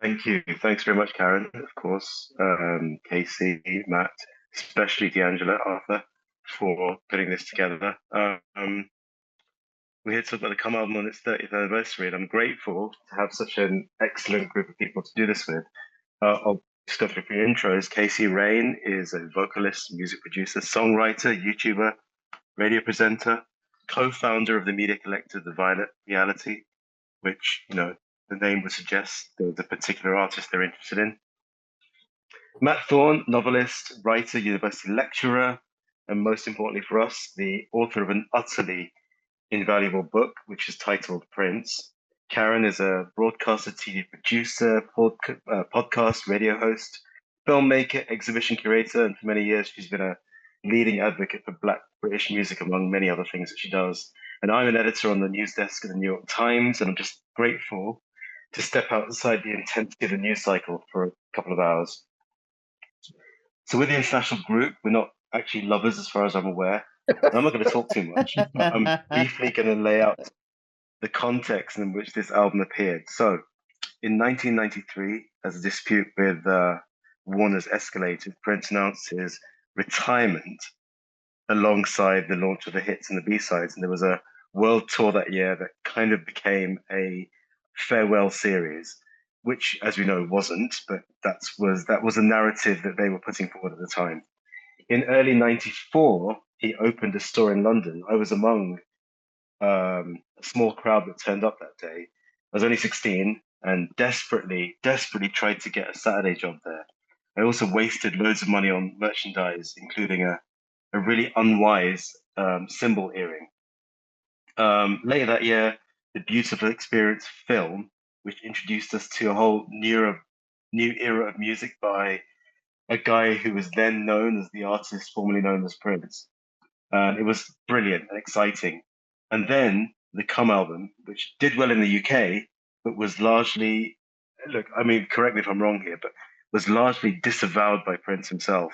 Thank you. Thanks very much, Karen. Of course, Casey, Matt, especially D'Angela, Arthur, for putting this together. We're here to talk about the Come album on its 30th anniversary, and I'm grateful to have such an excellent group of people to do this with. I'll just go through a few intros. Casey Rain is a vocalist, music producer, songwriter, YouTuber, radio presenter, co-founder of the media collective The Violet Reality, which, the name would suggest the particular artist they're interested in. Matt Thorne, novelist, writer, university lecturer, and most importantly for us, the author of an utterly invaluable book, which is titled Prince. Karen is a broadcaster, TV producer, podcast, radio host, filmmaker, exhibition curator, and for many years she's been a leading advocate for Black British music, among many other things that she does. And I'm an editor on the news desk of the New York Times, and I'm just grateful to step outside the intensity of the news cycle for a couple of hours. So with the international group, we're not actually lovers as far as I'm aware. I'm not going to talk too much, but I'm briefly going to lay out the context in which this album appeared. So in 1993, as a dispute with Warner's escalated, Prince announced his retirement alongside the launch of the hits and the B-sides. And there was a world tour that year that kind of became a farewell series, which, as we know, wasn't, but that was a narrative that they were putting forward at the time. In early '94, he opened a store in London. I was among a small crowd that turned up that day. I was only 16 and desperately tried to get a Saturday job there. I also wasted loads of money on merchandise, including a really unwise cymbal earring. Later that year, the Beautiful Experience film, which introduced us to a whole new era of music by a guy who was then known as the artist formerly known as Prince. It was brilliant and exciting. And then the Come album, which did well in the UK, but was largely, look, I mean, correct me if I'm wrong here, but was largely disavowed by Prince himself.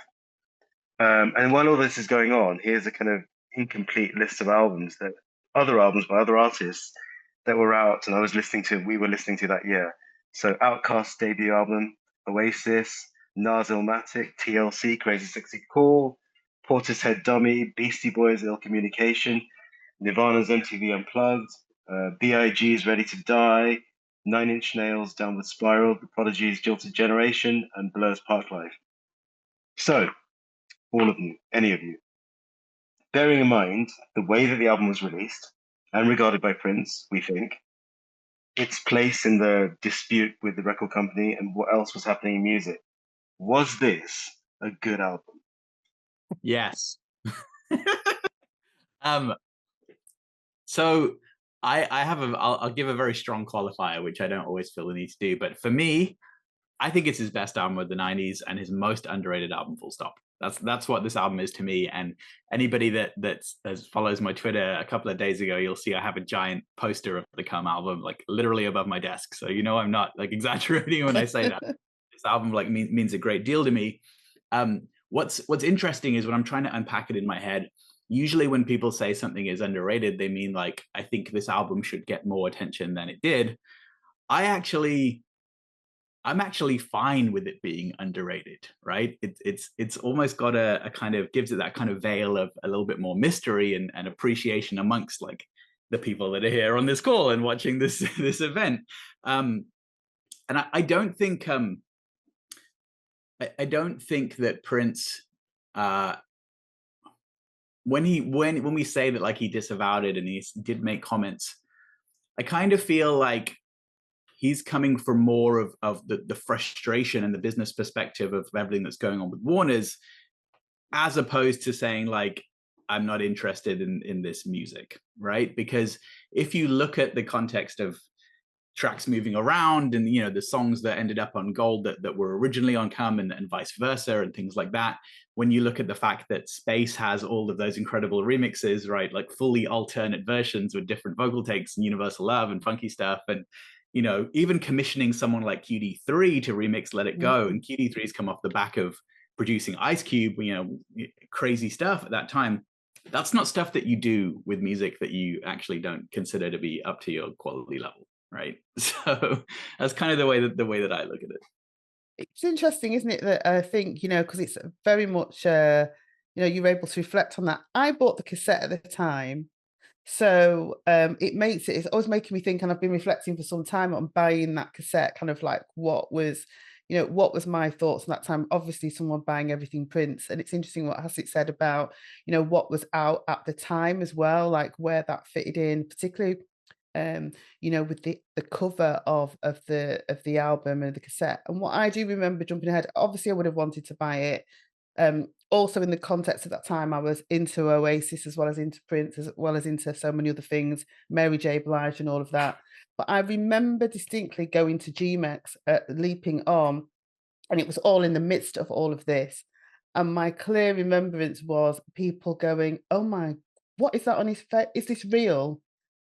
And while all this is going on, here's a kind of incomplete list of other albums by other artists that were out and we were listening to that year. So Outkast's debut album, Oasis, Nas Illmatic, TLC, Crazy Sexy Cool, Portishead Dummy, Beastie Boys, Ill Communication, Nirvana's MTV Unplugged, B.I.G.'s Ready to Die, Nine Inch Nails' Downward Spiral, The Prodigy's Jilted Generation, and Blur's Parklife. So, all of you, any of you, bearing in mind the way that the album was released and regarded by Prince, we think, its place in the dispute with the record company and what else was happening in music, was this a good album? Yes. So I'll give a very strong qualifier, which I don't always feel the need to do. But for me, I think it's his best album of the 90s and his most underrated album, full stop. That's what this album is to me. And anybody that follows my Twitter a couple of days ago, you'll see I have a giant poster of the Come album, like literally above my desk. So I'm not like exaggerating when I say that. This album like means a great deal to me. What's interesting is when I'm trying to unpack it in my head, usually when people say something is underrated, they mean like, I think this album should get more attention than it did. I'm actually fine with it being underrated, right? It's almost got a kind of gives it that kind of veil of a little bit more mystery and appreciation amongst like the people that are here on this call and watching this event. And I don't think I don't think that Prince when we say that like he disavowed it and he did make comments, I kind of feel like he's coming from more of the frustration and the business perspective of everything that's going on with Warner's, as opposed to saying like, I'm not interested in this music, right? Because if you look at the context of tracks moving around and the songs that ended up on Gold that were originally on Come and vice versa and things like that, when you look at the fact that Space has all of those incredible remixes, right, like fully alternate versions with different vocal takes and Universal Love and funky stuff, and even commissioning someone like QD3 to remix Let It Go, and QD3's come off the back of producing Ice Cube, crazy stuff at that time. That's not stuff that you do with music that you actually don't consider to be up to your quality level, right? So that's kind of the way that I look at it. It's interesting, isn't it, that I think, because it's very much, you're able to reflect on that. I bought the cassette at the time, so it's always making me think, and I've been reflecting for some time on buying that cassette, kind of like what was my thoughts at that time. Obviously, someone buying everything Prince, and it's interesting what Hasit said about, what was out at the time as well, like where that fitted in, particularly with the cover of the album and the cassette. And what I do remember, jumping ahead, obviously I would have wanted to buy it. Also in the context of that time, I was into Oasis as well as into Prince, as well as into so many other things, Mary J. Blige and all of that. But I remember distinctly going to GMEX at Leaping On, and it was all in the midst of all of this. And my clear remembrance was people going, "Oh my, what is that on his face? Is this real?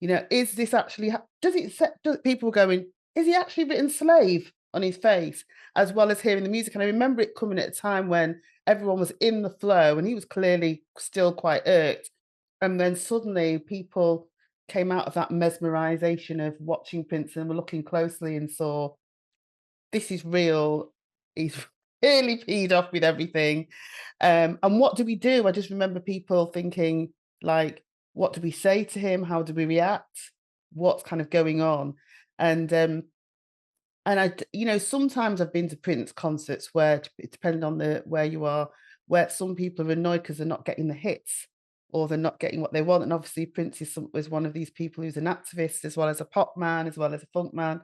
Is this actually does it say, people were going, is he actually written slave on his face, as well as hearing the music?" And I remember it coming at a time when everyone was in the flow and he was clearly still quite irked. And then suddenly people came out of that mesmerization of watching Prince and were looking closely and saw, this is real. He's really peed off with everything. And what do we do? I just remember people thinking, like, what do we say to him? How do we react? What's kind of going on? And sometimes I've been to Prince concerts where it depends on where you are, where some people are annoyed because they're not getting the hits or they're not getting what they want. And obviously Prince is one of these people who's an activist as well as a pop man, as well as a funk man.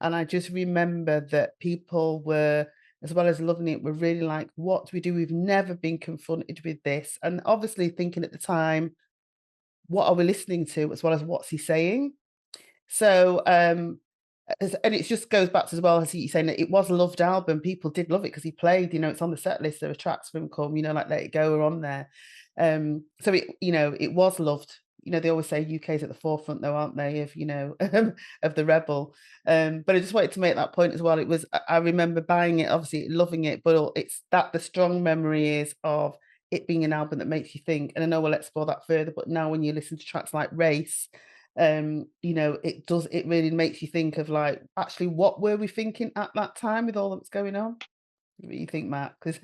And I just remember that people were, as well as loving it, were really like, what do we do? We've never been confronted with this. And obviously thinking at the time, what are we listening to, as well as what's he saying? So, and it just goes back to, as well as he saying that it was a loved album. People did love it because he played, it's on the set list. There are tracks from Come, like Let It Go are on there. So it was loved. They always say UK's at the forefront though, aren't they, of, of the rebel. But I just wanted to make that point as well. I remember buying it, obviously loving it, but it's that the strong memory is of it being an album that makes you think. And I know we'll explore that further, but now when you listen to tracks like Race, it really makes you think of, like, actually what were we thinking at that time with all that was going on? What do you think, Matt? 'Cause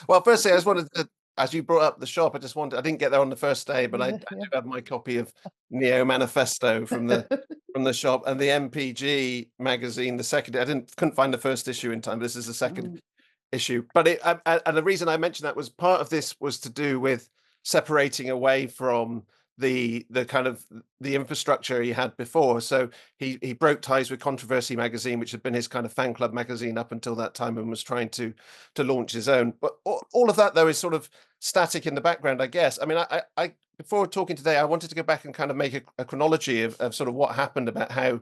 Well, firstly, I just wanted to, as you brought up the shop, I didn't get there on the first day, but I Yeah, do yeah. have my copy of Neo Manifesto from the shop, and the MPG magazine, the second. Couldn't find the first issue in time. This is the second Mm. issue. But and the reason I mentioned that was part of this was to do with separating away from the kind of the infrastructure he had before. So he broke ties with Controversy magazine, which had been his kind of fan club magazine up until that time, and was trying to launch his own. But all of that though is sort of static in the background, I guess. I mean, I before talking today, I wanted to go back and kind of make a chronology of sort of what happened, about how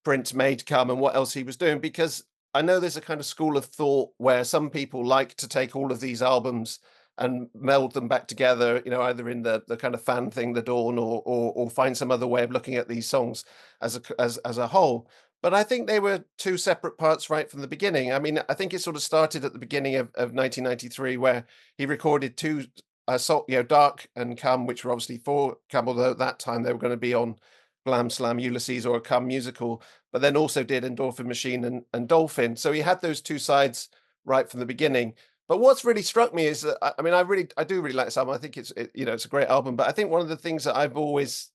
Prince made Come and what else he was doing, because I know there's a kind of school of thought where some people like to take all of these albums and meld them back together, either in the kind of fan thing, the Dawn, or find some other way of looking at these songs as a whole. But I think they were two separate parts right from the beginning. I mean, I think it sort of started at the beginning of 1993, where he recorded two Dark and Come, which were obviously for Come, although at that time they were going to be on Glam Slam, Ulysses, or a Come musical, but then also did Endorphin Machine and Dolphin. So he had those two sides right from the beginning. But what's really struck me is that, I mean, I do really like this album. I think it's a great album. But I think one of the things that I've always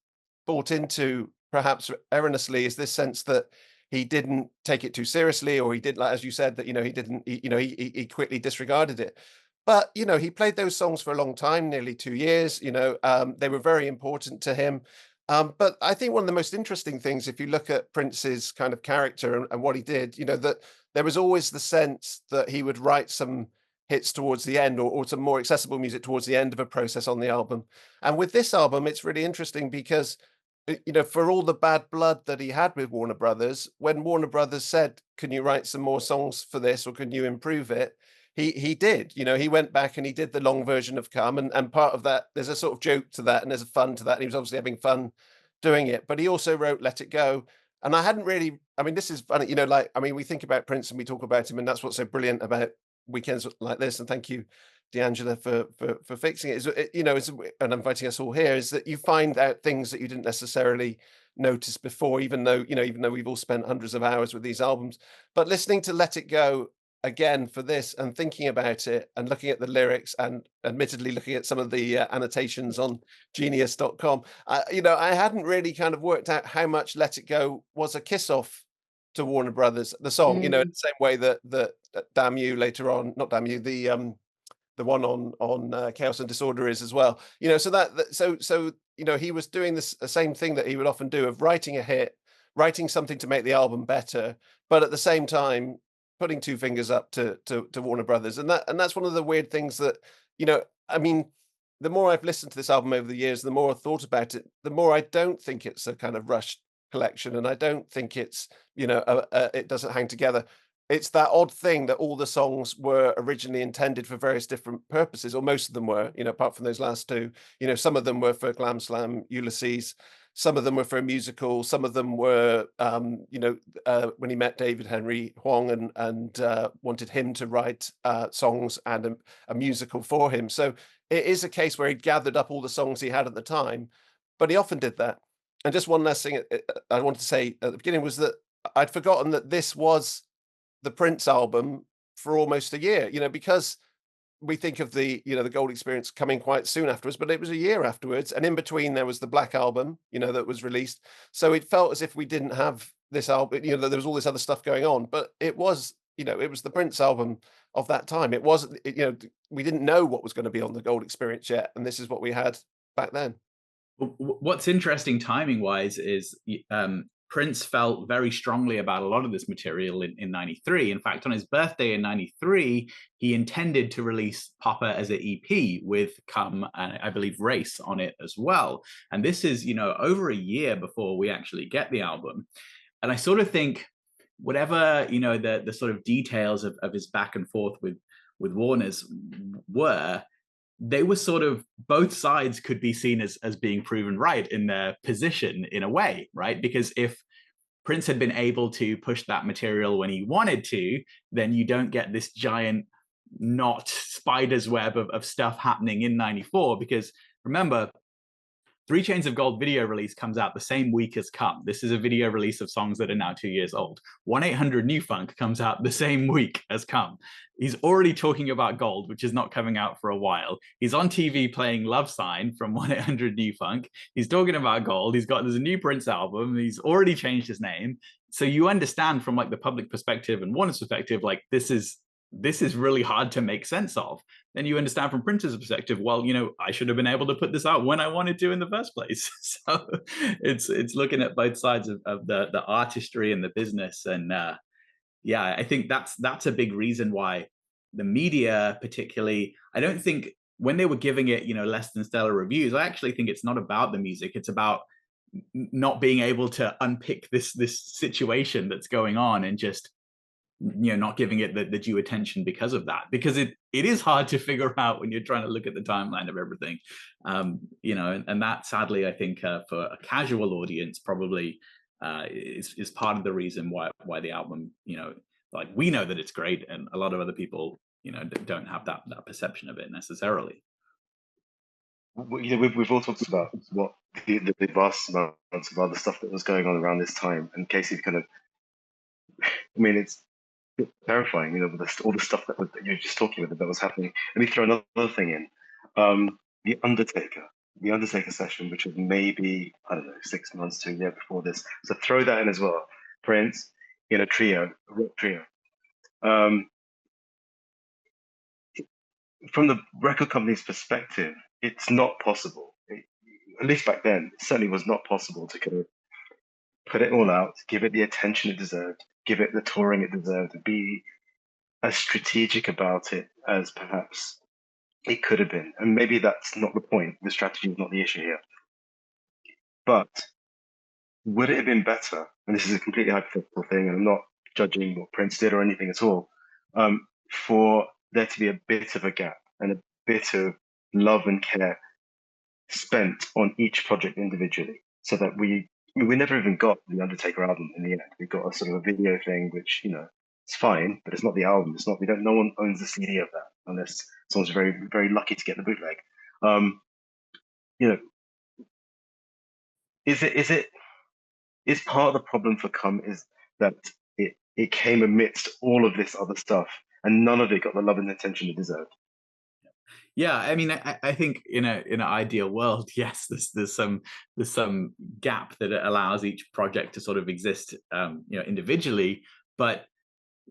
bought into, perhaps erroneously, is this sense that he didn't take it too seriously, or he did, like as you said, that he didn't, he quickly disregarded it. But he played those songs for a long time, nearly 2 years. They were very important to him. But I think one of the most interesting things, if you look at Prince's kind of character and what he did, that there was always the sense that he would write some hits towards the end, or some more accessible music towards the end of a process on the album. And with this album, it's really interesting because, for all the bad blood that he had with Warner Brothers, when Warner Brothers said, can you write some more songs for this, or can you improve it? He did. He went back and he did the long version of Come, and part of that, there's a sort of joke to that, and there's a fun to that, and he was obviously having fun doing it. But he also wrote Let It Go. And I hadn't really, I mean, this is funny, we think about Prince and we talk about him, and that's what's so brilliant about weekends like this, and thank you, D'Angela, for fixing it, and inviting us all here, is that you find out things that you didn't necessarily noticed before, even though we've all spent hundreds of hours with these albums. But listening to Let It Go again for this and thinking about it and looking at the lyrics and admittedly looking at some of the annotations on genius.com, I hadn't really kind of worked out how much Let It Go was a kiss off to Warner Brothers, the song, in the same way that Damn You later on, not Damn You, the one on Chaos and Disorder is as well. So he was doing the same thing that he would often do, of writing a hit, writing something to make the album better, but at the same time putting two fingers up to Warner Brothers. And that's one of the weird things that, I mean, the more I've listened to this album over the years, the more I've thought about it, the more I don't think it's a kind of rushed collection, and I don't think it's, it doesn't hang together. It's that odd thing that all the songs were originally intended for various different purposes, or most of them were, apart from those last two. Some of them were for Glam Slam, Ulysses. Some of them were for a musical. Some of them were, when he met David Henry Hwang and wanted him to write songs and a musical for him. So it is a case where he gathered up all the songs he had at the time, but he often did that. And just one last thing I wanted to say at the beginning was that I'd forgotten that this was the Prince album for almost a year, because we think of the Gold Experience coming quite soon afterwards, but it was a year afterwards. And in between there was the Black album, that was released. So it felt as if we didn't have this album, there was all this other stuff going on, but it was, it was the Prince album of that time. It wasn't, we didn't know what was going to be on the Gold Experience yet. And this is what we had back then. What's interesting timing wise is Prince felt very strongly about a lot of this material in 93. In fact, on his birthday in 93, he intended to release Papa as an EP with Come and I believe Race on it as well. And this is, over a year before we actually get the album. And I sort of think whatever, the sort of details of his back and forth with Warner's were, they were sort of, both sides could be seen as being proven right in their position in a way, right? Because if Prince had been able to push that material when he wanted to, then you don't get this giant spider's web of stuff happening in 94. Because remember, 3 Chains of Gold video release comes out the same week as Come. This is a video release of songs that are now 2 years old. 1-800 New Funk comes out the same week as Come. He's already talking about Gold, which is not coming out for a while. He's on TV playing Love Sign from 1-800 New Funk. He's talking about Gold. There's a new Prince album. He's already changed his name. So you understand from like the public perspective and Warner's perspective, like this is really hard to make sense of. Then you understand from Prince's perspective, well, I should have been able to put this out when I wanted to in the first place. So it's looking at both sides of the artistry and the business. And I think that's a big reason why the media particularly, I don't think when they were giving it, less than stellar reviews, I actually think it's not about the music. It's about not being able to unpick this situation that's going on and just not giving it the due attention because of that, because it is hard to figure out when you're trying to look at the timeline of everything, and that sadly I think for a casual audience probably is part of the reason why the album, like we know that it's great and a lot of other people don't have that perception of it necessarily. We've all talked about what the vast amounts of other stuff that was going on around this time, and Casey kind of, I mean, it's terrifying, with all the stuff that you're just talking about that was happening. Let me throw another thing in. The Undertaker session, which was maybe, I don't know, 6 months to a year before this. So throw that in as well. Prince in a rock trio. From the record company's perspective, it's not possible. At least back then, it certainly was not possible to kind of put it all out, give it the attention it deserved, give it the touring it deserved, and be as strategic about it as perhaps it could have been. And maybe that's not the point. The strategy is not the issue here. But would it have been better, and this is a completely hypothetical thing, and I'm not judging what Prince did or anything at all, for there to be a bit of a gap and a bit of love and care spent on each project individually, so that we never even got the Undertaker album in the end. We got a sort of a video thing, which, it's fine, but it's not the album. It's not, no one owns the CD of that unless someone's very, very lucky to get the bootleg. Is it is part of the problem for Come is that it came amidst all of this other stuff, and none of it got the love and attention it deserved. Yeah, I mean, I think in an ideal world, yes, there's some gap that allows each project to sort of exist, individually. But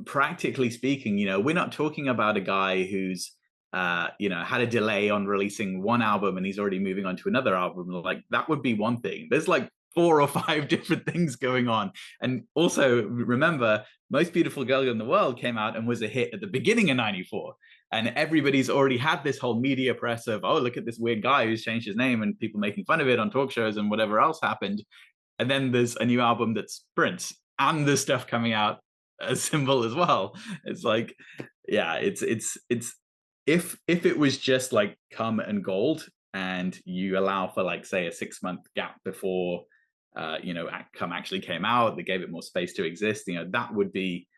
practically speaking, we're not talking about a guy who's had a delay on releasing one album and he's already moving on to another album. Like, that would be one thing. There's like 4 or 5 different things going on. And also remember, Most Beautiful Girl in the World came out and was a hit at the beginning of '94. And everybody's already had this whole media press of, oh, look at this weird guy who's changed his name, and people making fun of it on talk shows and whatever else happened. And then there's a new album that's Prince, and there's stuff coming out as Symbol as well. It's like, yeah, it's if it was just like Come and Gold, and you allow for, like, say, a 6-month gap before Come actually came out, they gave it more space to exist, that would be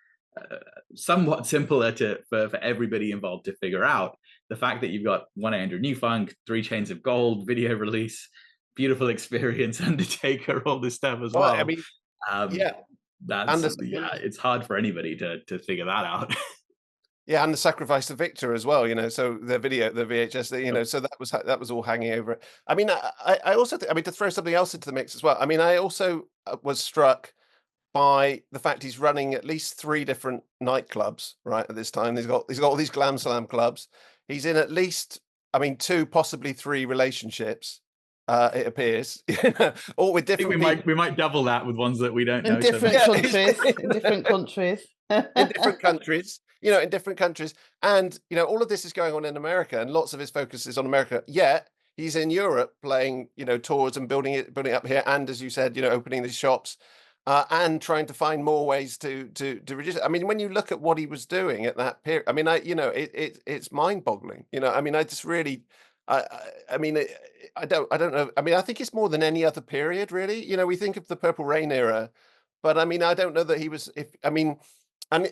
somewhat simpler for everybody involved to figure out. The fact that you've got 1-800 New Funk, 3 Chains of Gold, video release, Beautiful Experience, Undertaker, all this stuff as well. I mean, yeah, it's hard for anybody to figure that out. Yeah, and the Sacrifice of Victor as well, so the VHS, so that was all hanging over it. I mean, I also to throw something else into the mix as well. I mean, I also was struck by the fact he's running at least 3 different nightclubs right at this time. He's got all these glam slam clubs. He's in at least, 2, possibly 3 relationships. It appears, all with different. We might double that with ones that we don't know. In different countries. In different countries. In different countries. In different countries, and all of this is going on in America, and lots of his focus is on America. Yet he's in Europe playing, tours and building it up here, and as you said, opening these shops. And trying to find more ways to reduce it. I mean, when you look at what he was doing at that period, I mean, it's mind-boggling. I mean, I just really, I don't know. I mean, I think it's more than any other period, really. We think of the Purple Rain era, but I mean, I don't know that he was. And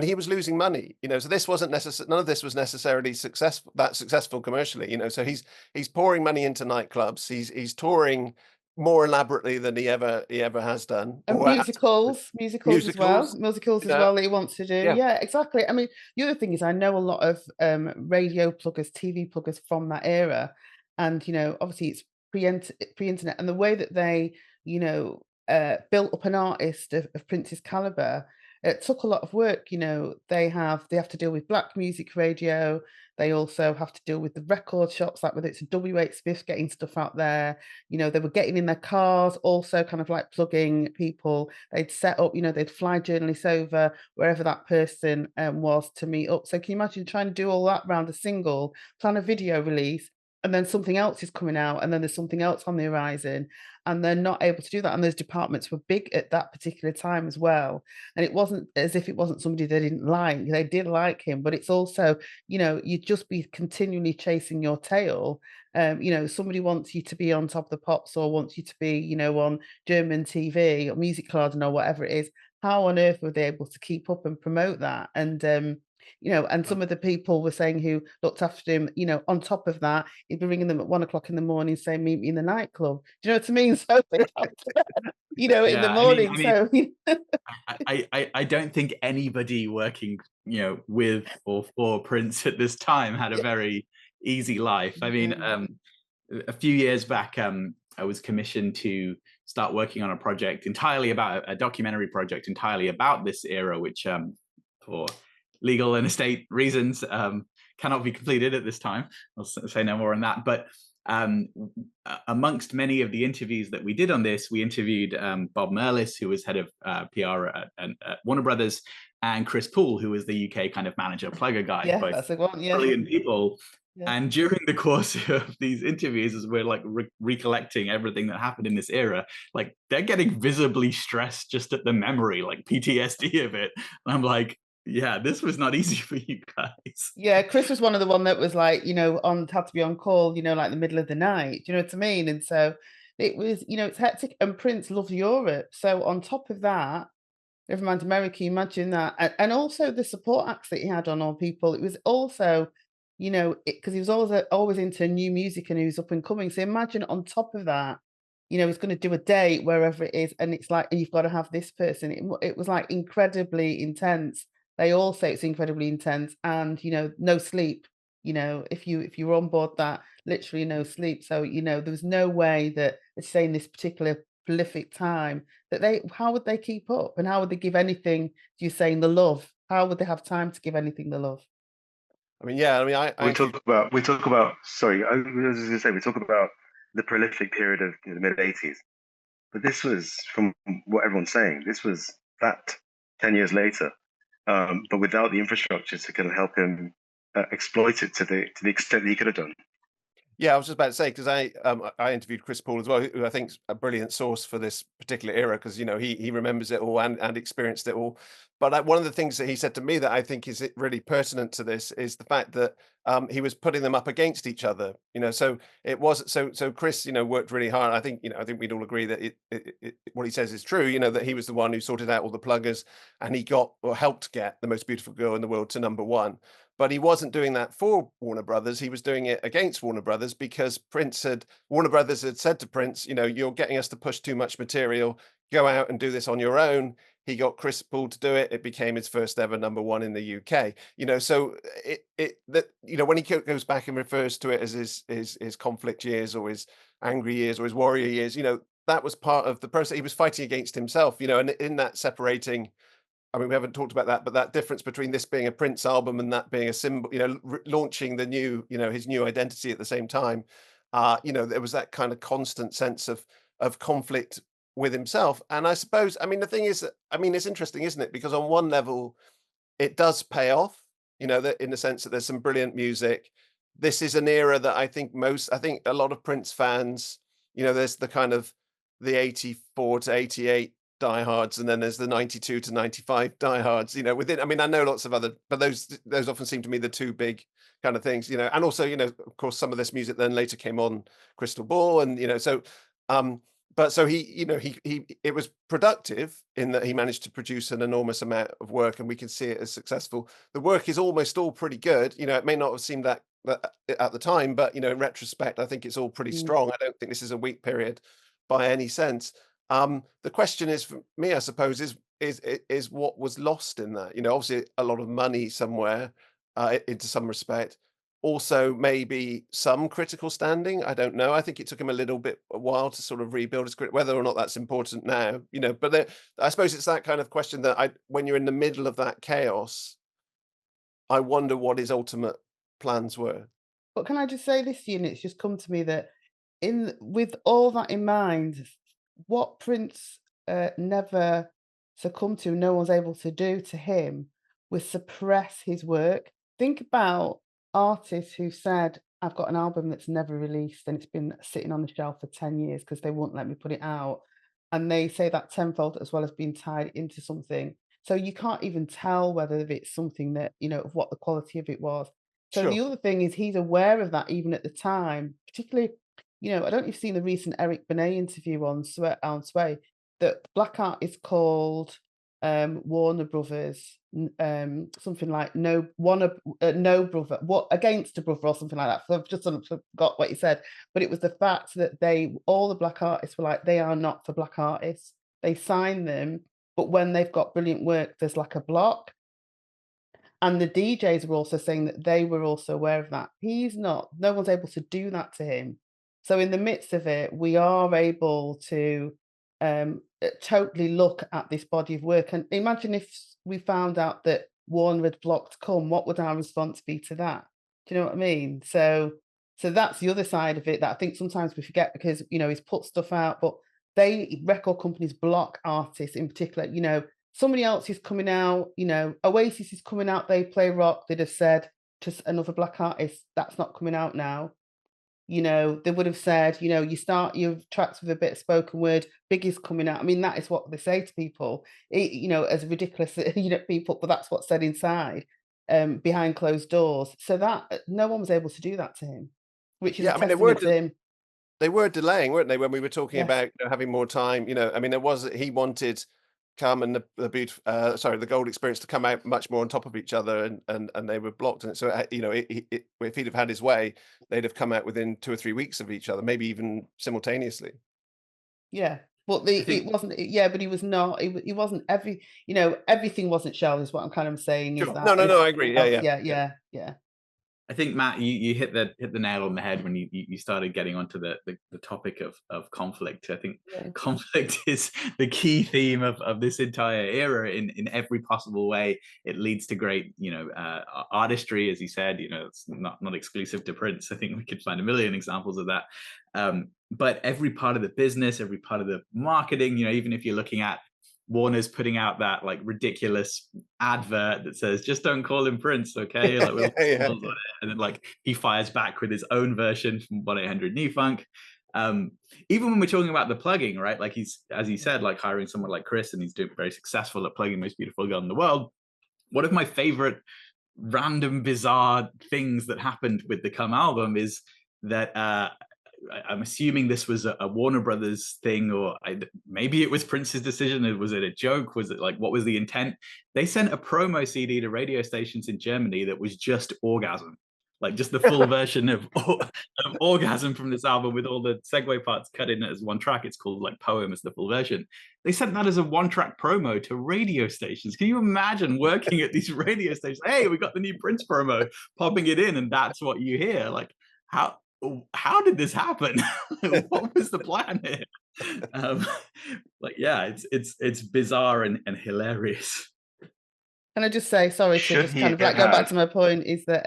he was losing money. So this wasn't necessarily, none of this was necessarily successful commercially. So he's pouring money into nightclubs. He's touring more elaborately than he ever has done. And musicals as well. Musicals as well that he wants to do. Yeah, exactly. I mean, the other thing is, I know a lot of radio pluggers, TV pluggers from that era, and obviously it's pre-internet, and the way that they built up an artist of Prince's caliber. It took a lot of work. They have to deal with black music radio. They also have to deal with the record shops, like whether it's a W.H. Smith getting stuff out there. They were getting in their cars, also kind of like plugging people. They'd set up, they'd fly journalists over wherever that person was to meet up. So can you imagine trying to do all that around a single, plan a video release, and then something else is coming out, and then there's something else on the horizon, and they're not able to do that. And those departments were big at that particular time as well. And it wasn't as if it wasn't somebody they didn't like. They did like him, but it's also, you'd just be continually chasing your tail. Somebody wants you to be on Top of the Pops, or wants you to be, on German TV or Music Garden or whatever it is. How on earth were they able to keep up and promote that? And and some of the people were saying who looked after him, on top of that, he'd be ringing them at 1 o'clock in the morning saying, meet me in the nightclub. Do you know what I mean? So, in the morning. I don't think anybody working, with or for Prince at this time had a very easy life. I mean, a few years back, I was commissioned to start working on a documentary project entirely about this era, which for legal and estate reasons cannot be completed at this time. I'll say no more on that. But amongst many of the interviews that we did on this, we interviewed Bob Merlis, who was head of PR at Warner Brothers, and Chris Poole, who was the UK kind of manager plugger guy. Yeah, that's the one. Yeah. Brilliant people. Yeah. And during the course of these interviews, as we're like recollecting everything that happened in this era, like, they're getting visibly stressed just at the memory, like PTSD of it. And I'm like, yeah, this was not easy for you guys. Yeah, Chris was one of the one that was like, had to be on call, like the middle of the night. Do you know what I mean? And so it was, it's hectic. And Prince loved Europe. So on top of that, never mind America, imagine that. And also the support acts that he had on all people. It was also, because he was always into new music and he was up and coming. So imagine on top of that, you know, he's going to do a date wherever it is, and it's like, you've got to have this person. It was like incredibly intense. They all say it's incredibly intense, and you know, no sleep. You know, if you were on board that, literally no sleep. So you know, there was no way that, let's say, in this particular prolific time, that how would they keep up, and how would they give anything? You saying the love? How would they have time to give anything the love? I mean, yeah, I mean, I actually, We talk about. Sorry, I was going to say we talk about the prolific period of the mid '80s, but this was, from what everyone's saying, this was that 10 years later, but without the infrastructure to kind of help him exploit it to the extent that he could have done. yeah, I was just about to say, because I interviewed Chris Paul as well, who I think's a brilliant source for this particular era, because you know he remembers it all and experienced it all. But one of the things that he said to me that I think is really pertinent to this is the fact that he was putting them up against each other. You know, so it was so Chris, you know, worked really hard. I think I think we'd all agree that what he says is true. You know, that he was the one who sorted out all the pluggers, and he got or helped get the most beautiful girl in the world to #1. But he wasn't doing that for Warner Brothers. He was doing it against Warner Brothers because Warner Brothers had said to Prince, you know, you're getting us to push too much material. Go out and do this on your own. He got Chris Paul to do it. It became his first ever #1 in the UK. You know, so you know, when he goes back and refers to it as his conflict years or his angry years or his warrior years, you know, that was part of the process. He was fighting against himself, you know, and in that separating, I mean, we haven't talked about that, but that difference between this being a Prince album and that being a symbol, you know, launching the new, you know, his new identity at the same time, you know, there was that kind of constant sense of conflict with himself. And I suppose, I mean, the thing is, I mean, it's interesting, isn't it? Because on one level, it does pay off, you know, that in the sense that there's some brilliant music. This is an era that I think a lot of Prince fans, you know, there's the kind of the 84 to 88 diehards, and then there's the 92 to 95 diehards, you know, within, I mean, I know lots of other, but those often seem to me the two big kind of things, you know, and also, you know, of course, some of this music then later came on Crystal Ball, and, you know, so, um, but so he, you know, it was productive in that he managed to produce an enormous amount of work, and we can see it as successful. The work is almost all pretty good. You know, it may not have seemed that at the time, but you know, in retrospect, I think it's all pretty Mm. strong. I don't think this is a weak period by any sense. The question is for me, I suppose, is what was lost in that? You know, obviously a lot of money somewhere, into some respect. Also, maybe some critical standing. I don't know. I think it took him a while to sort of rebuild his whether or not that's important now, you know. But I suppose it's that kind of question that when you're in the middle of that chaos, I wonder what his ultimate plans were. But can I just say this to you, and it's just come to me that, in with all that in mind, what Prince never succumbed to, no one's able to do to him, was suppress his work. Think about artists who said, I've got an album that's never released and it's been sitting on the shelf for 10 years because they won't let me put it out. And they say that tenfold as well as being tied into something. So you can't even tell whether it's something that, you know, of what the quality of it was. So Sure. the other thing is he's aware of that even at the time, particularly, you know, I don't know if you've seen the recent Eric Benet interview on Sway, that Black Art is called Warner Brothers, something like no brother, what against a brother or something like that. So I've just sort of forgot what he said, but it was the fact that all the Black artists were like, they are not for Black artists. They sign them, but when they've got brilliant work, there's like a block. And the DJs were also saying that they were also aware of that. He's not, no one's able to do that to him. So in the midst of it, we are able to totally look at this body of work. And imagine if we found out that Warner had blocked Come, what would our response be to that? Do you know what I mean? So that's the other side of it that I think sometimes we forget, because, you know, he's put stuff out, but record companies block artists in particular, you know. Somebody else is coming out, you know, Oasis is coming out, they play rock, they'd have said to another Black artist, that's not coming out now. You know, they would have said, you know, you start your tracks with a bit of spoken word, Biggie's coming out. I mean, that is what they say to people, you know, as ridiculous, you know, people, but that's what's said inside, behind closed doors. So that no one was able to do that to him, which is a Yeah, I mean, testament to him. they were delaying, weren't they, when we were talking Yes. about, you know, having more time, you know, I mean, he wanted Come and the Gold Experience to come out much more on top of each other, and they were blocked. And so, you know, if he'd have had his way, they'd have come out within 2 or 3 weeks of each other, maybe even simultaneously. Yeah. But I think, it wasn't, yeah, but he was not, he wasn't everything wasn't Shell is what I'm kind of saying, is Sure. that No, I agree. Yeah, yeah. I think, Matt, you hit the nail on the head when you started getting onto the topic of conflict. I think Yeah. conflict is the key theme of this entire era in every possible way. It leads to great, artistry, as you said. It's not exclusive to Prince. I think we could find a million examples of that. But every part of the business, every part of the marketing, even if you're looking at Warner's putting out that like ridiculous advert that says, "Just don't call him Prince, okay?" Like, yeah. and then like he fires back with his own version from 1-800-NEFUNK. Even when we're talking about the plugging, right? Like he's, as he said, like hiring someone like Chris, and he's doing very successful at plugging Most Beautiful Girl in the World. One of my favorite random bizarre things that happened with the Come album is that I'm assuming this was a Warner Brothers thing, or maybe it was Prince's decision. Was it a joke? Was it like, what was the intent? They sent a promo CD to radio stations in Germany that was just Orgasm, like just the full version of Orgasm from this album with all the segue parts cut in as one track. It's called like Poem as the full version. They sent that as a one-track promo to radio stations. Can you imagine working at these radio stations? Hey, we got the new Prince promo, popping it in, and that's what you hear. Like, how did this happen? What was the plan here? It's bizarre and hilarious. Can I just say, sorry to just kind of like go back to my point, is that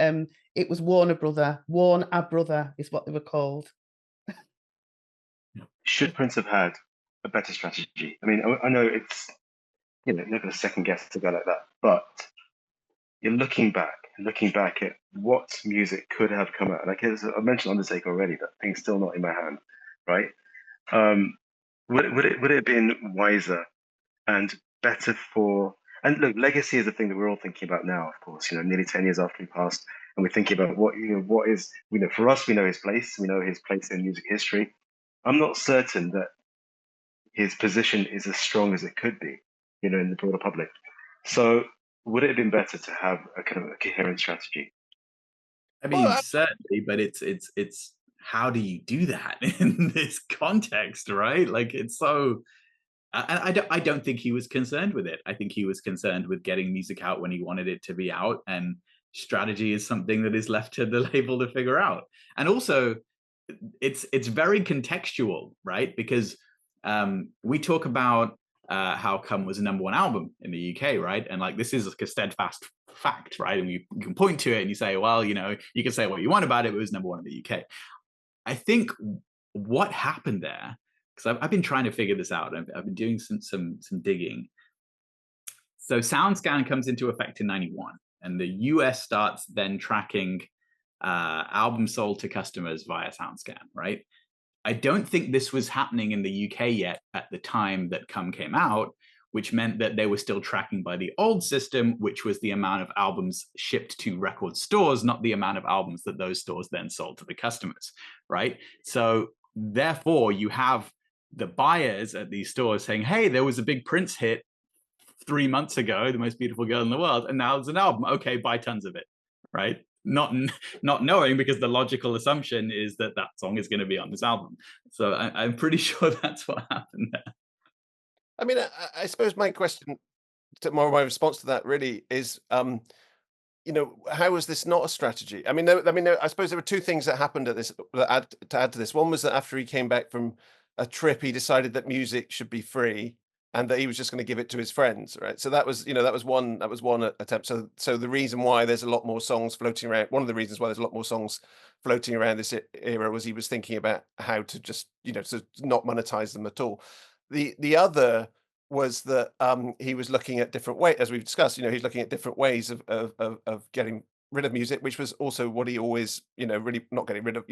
it was Warner Brother is what they were called. Should Prince have had a better strategy? I mean, I know it's, not going to second guess a guy like that, but you're looking back at what music could have come out. Like I mentioned Undertaker already, that thing's still not in my hand, right? Would it have been wiser and better for? And look, legacy is the thing that we're all thinking about now, of course. Nearly 10 years after he passed, and we're thinking about what is. For us, we know his place. We know his place in music history. I'm not certain that his position is as strong as it could be, in the broader public. So would it have been better to have a kind of a coherent strategy? I mean, certainly, but it's how do you do that in this context, right? Like, it's so. And I don't think he was concerned with it. I think he was concerned with getting music out when he wanted it to be out, and strategy is something that is left to the label to figure out. And also, it's very contextual, right? Because we talk about how Come was a #1 album in the UK, right? And like, this is like a steadfast fact, right? And you can point to it and you say, well, you can say what you want about it, but it was #1 in the UK. I think what happened there, because I've been trying to figure this out. I've been doing some digging. So SoundScan comes into effect in '91, and the US starts then tracking albums sold to customers via SoundScan, right? I don't think this was happening in the UK yet at the time that Come came out, which meant that they were still tracking by the old system, which was the amount of albums shipped to record stores, not the amount of albums that those stores then sold to the customers, right? So therefore, you have the buyers at these stores saying, hey, there was a big Prince hit 3 months ago, The Most Beautiful Girl in the World, and now there's an album. Okay, buy tons of it, right? Not knowing, because the logical assumption is that song is going to be on this album. So I'm pretty sure that's what happened there. I mean, I suppose my question, my response to that really is, how was this not a strategy? I mean, I suppose there were two things that happened at this to add to this. One was that after he came back from a trip, he decided that music should be free and that he was just going to give it to his friends, right? So that was one attempt. So the reason why there's a lot more songs floating around, one of the reasons why there's a lot more songs floating around this era, was he was thinking about how to just, to not monetize them at all. The other was that he was looking at different ways, as we've discussed. He's looking at different ways of getting rid of music, which was also what he always, really not getting rid of,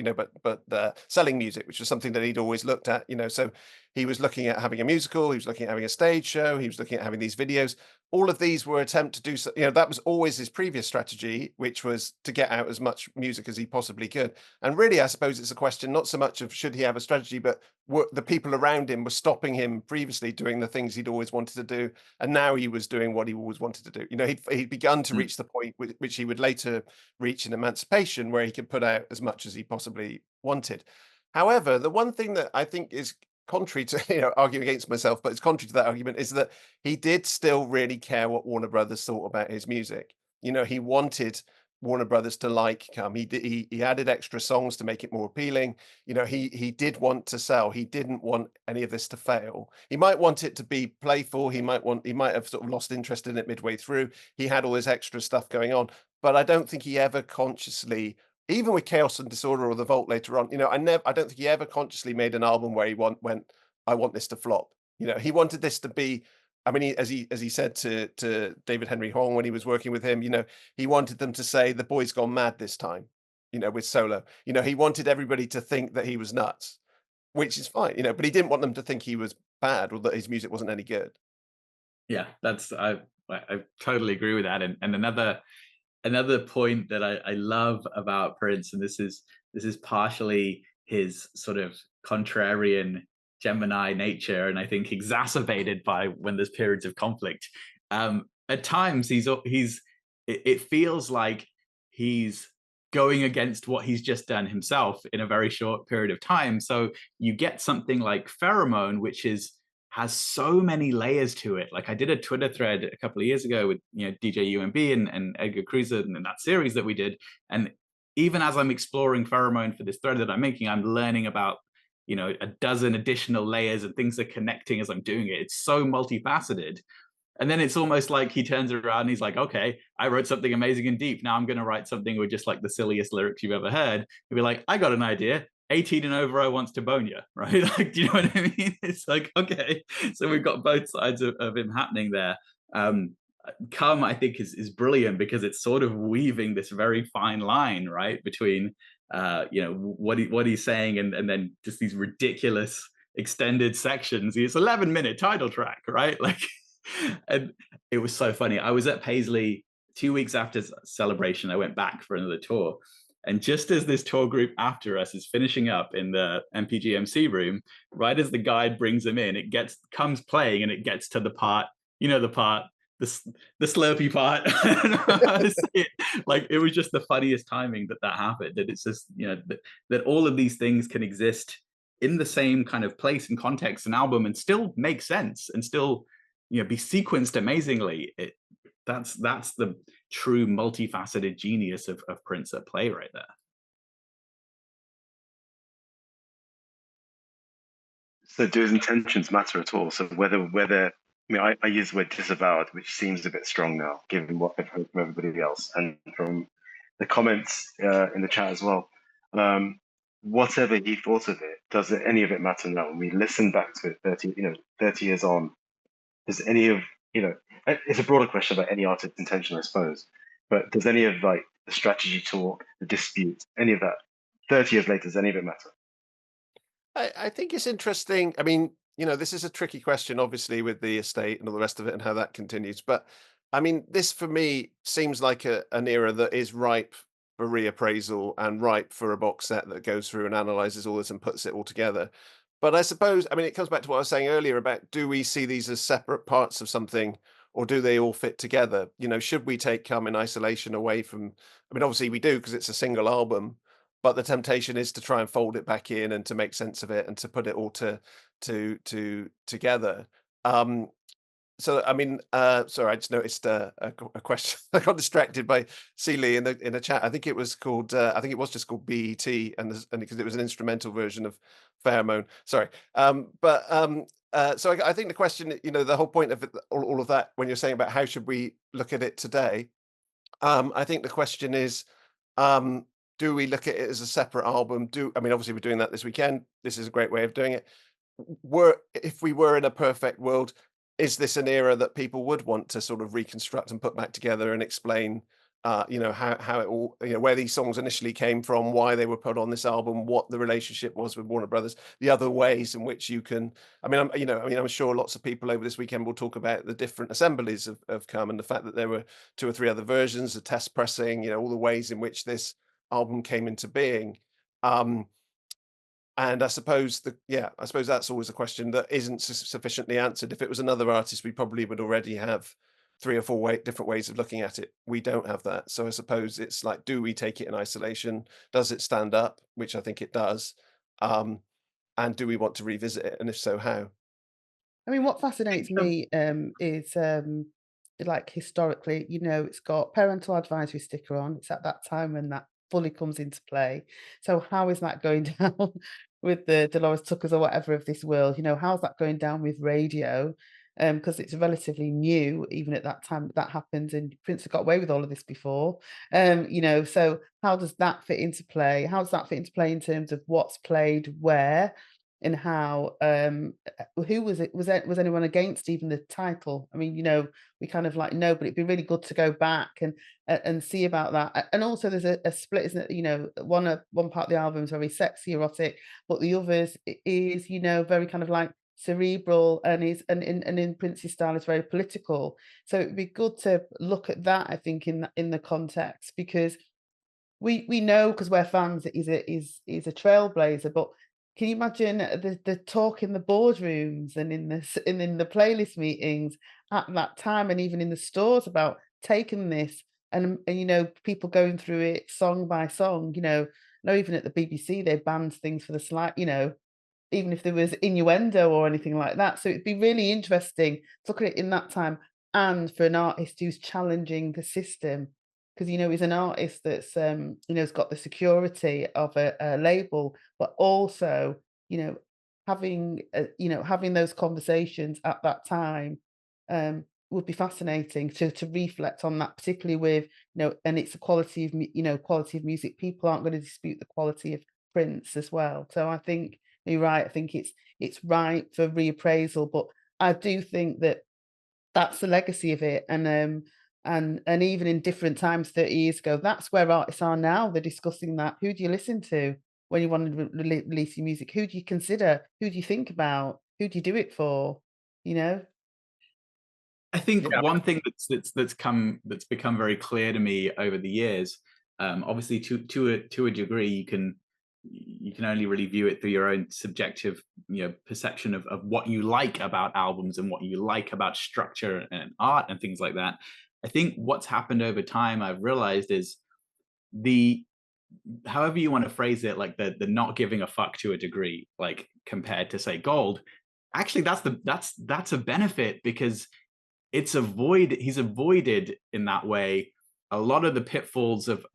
but selling music, which was something that he'd always looked at. So he was looking at having a musical, he was looking at having a stage show, he was looking at having these videos. All of these were attempt to do so. That was always his previous strategy, which was to get out as much music as he possibly could. And really, I suppose it's a question not so much of should he have a strategy, but the people around him were stopping him previously doing the things he'd always wanted to do, and now he was doing what he always wanted to do. He'd begun to reach the point which he would later reach in Emancipation, where he could put out as much as he possibly wanted. However, the one thing that I think is contrary to, arguing against myself, but it's contrary to that argument, is that he did still really care what Warner Brothers thought about his music. He wanted Warner Brothers to like Come. He added extra songs to make it more appealing. He did want to sell. He didn't want any of this to fail. He might want it to be playful. He might have sort of lost interest in it midway through. He had all this extra stuff going on, but I don't think he ever consciously, even with Chaos and Disorder or The Vault later on, I don't think he ever consciously made an album where he went, I want this to flop. He wanted this to be, I mean, as he said to David Henry Hwang when he was working with him, he wanted them to say the boy's gone mad this time, with Solo. He wanted everybody to think that he was nuts, which is fine, but he didn't want them to think he was bad or that his music wasn't any good. Yeah, I totally agree with that. And another point that I love about Prince, and this is partially his sort of contrarian Gemini nature, and I think exacerbated by when there's periods of conflict. At times it feels like he's going against what he's just done himself in a very short period of time. So you get something like Pheromone, which has so many layers to it. Like I did a Twitter thread a couple of years ago with DJ UMB and Edgar Cruiser and that series that we did. And even as I'm exploring Pheromone for this thread that I'm making, I'm learning about a dozen additional layers and things are connecting as I'm doing it. It's so multifaceted. And then it's almost like he turns around and he's like, okay, I wrote something amazing and deep. Now I'm going to write something with just like the silliest lyrics you've ever heard. He'll be like, I got an idea. 18 and over, I wants to bone you, right? Like, do you know what I mean? It's like, okay, so we've got both sides of him happening there. Come, I think, is brilliant because it's sort of weaving this very fine line, right, between what he's saying and then just these ridiculous extended sections. It's 11-minute title track, right? Like, and it was so funny. I was at Paisley 2 weeks after Celebration. I went back for another tour. And just as this tour group after us is finishing up in the MPGMC room, right as the guide brings them in, comes playing and it gets to the part, the slurpy part. Like it was just the funniest timing that happened. That it's just, that all of these things can exist in the same kind of place and context and album and still make sense and still, be sequenced amazingly. That's the true multifaceted genius of Prince at play right there. So do his intentions matter at all? So whether I use the word disavowed, which seems a bit strong now, given what I've heard from everybody else and from the comments in the chat as well. Whatever he thought of it, does any of it matter now? When we listen back to it 30 years on, does any of, it's a broader question about any artist's intention, I suppose, but does any of like the strategy talk, the dispute, any of that, 30 years later, does any of it matter? I think it's interesting. I mean, this is a tricky question, obviously, with the estate and all the rest of it and how that continues. But I mean, this for me seems like an era that is ripe for reappraisal and ripe for a box set that goes through and analyzes all this and puts it all together. But I suppose, I mean, it comes back to what I was saying earlier about, do we see these as separate parts of something or do they all fit together? Should we take Come in isolation away from, I mean, obviously we do because it's a single album, but the temptation is to try and fold it back in and to make sense of it and to put it all together. So I mean, sorry, I just noticed a question. I got distracted by Seeley in the chat. I think it was called. I think it was just called BET, and because it was an instrumental version of Pheromone. Sorry, so I think the question, the whole point of it, all of that, when you're saying about how should we look at it today, I think the question is, do we look at it as a separate album? I mean, obviously we're doing that this weekend. This is a great way of doing it. If we were in a perfect world, is this an era that people would want to sort of reconstruct and put back together and explain, how it all, where these songs initially came from, why they were put on this album, what the relationship was with Warner Brothers, the other ways in which you can, I'm sure lots of people over this weekend will talk about the different assemblies of Come and the fact that there were 2 or 3 other versions, the test pressing, all the ways in which this album came into being. And I suppose that's always a question that isn't sufficiently answered. If it was another artist, we probably would already have 3 or 4 different ways of looking at it. We don't have that. So I suppose it's like, do we take it in isolation? Does it stand up? Which I think it does. and do we want to revisit it, and if so, how? I mean, what fascinates me is like historically, it's got parental advisory sticker on. It's at that time when that fully comes into play. So how is that going down with the Dolores Tuckers or whatever of this world? How's that going down with radio? Because it's relatively new, even at that time that happened, and Prince had got away with all of this before. So how does that fit into play? How does that fit into play in terms of what's played where? And how who was it? Was anyone against even the title? I mean, we kind of like know, but it'd be really good to go back and see about that. And also, there's a split, isn't it? One part of the album is very sexy, erotic, but the others is very kind of like cerebral, and in Prince's style is very political. So it'd be good to look at that, I think, in the context, because we know, because we're fans, that he's a trailblazer, but can you imagine the talk in the boardrooms and in the playlist meetings at that time, and even in the stores about taking this and people going through it song by song. No, even at the BBC they banned things for the slight, even if there was innuendo or anything like that. So it'd be really interesting to look at it in that time, and for an artist who's challenging the system, because he's an artist that's has got the security of a label, but also having having those conversations at that time would be fascinating to reflect on that, particularly with and it's the quality of quality of music. People aren't going to dispute the quality of Prince as well. So I think you're right. I think it's right for reappraisal, but I do think that that's the legacy of it. And even in different times 30 years ago, that's where artists are now. They're discussing that. Who do you listen to when you want to release your music? Who do you consider? Who do you think about? Who do you do it for? I think Yeah. one thing that's become very clear to me over the years, obviously to a degree, you can only really view it through your own subjective perception of what you like about albums and what you like about structure and art and things like that. I think what's happened over time, I've realized, is however you want to phrase it, like the not giving a fuck to a degree, like compared to say Gold, actually that's a benefit, because he's avoided in that way a lot of the pitfalls of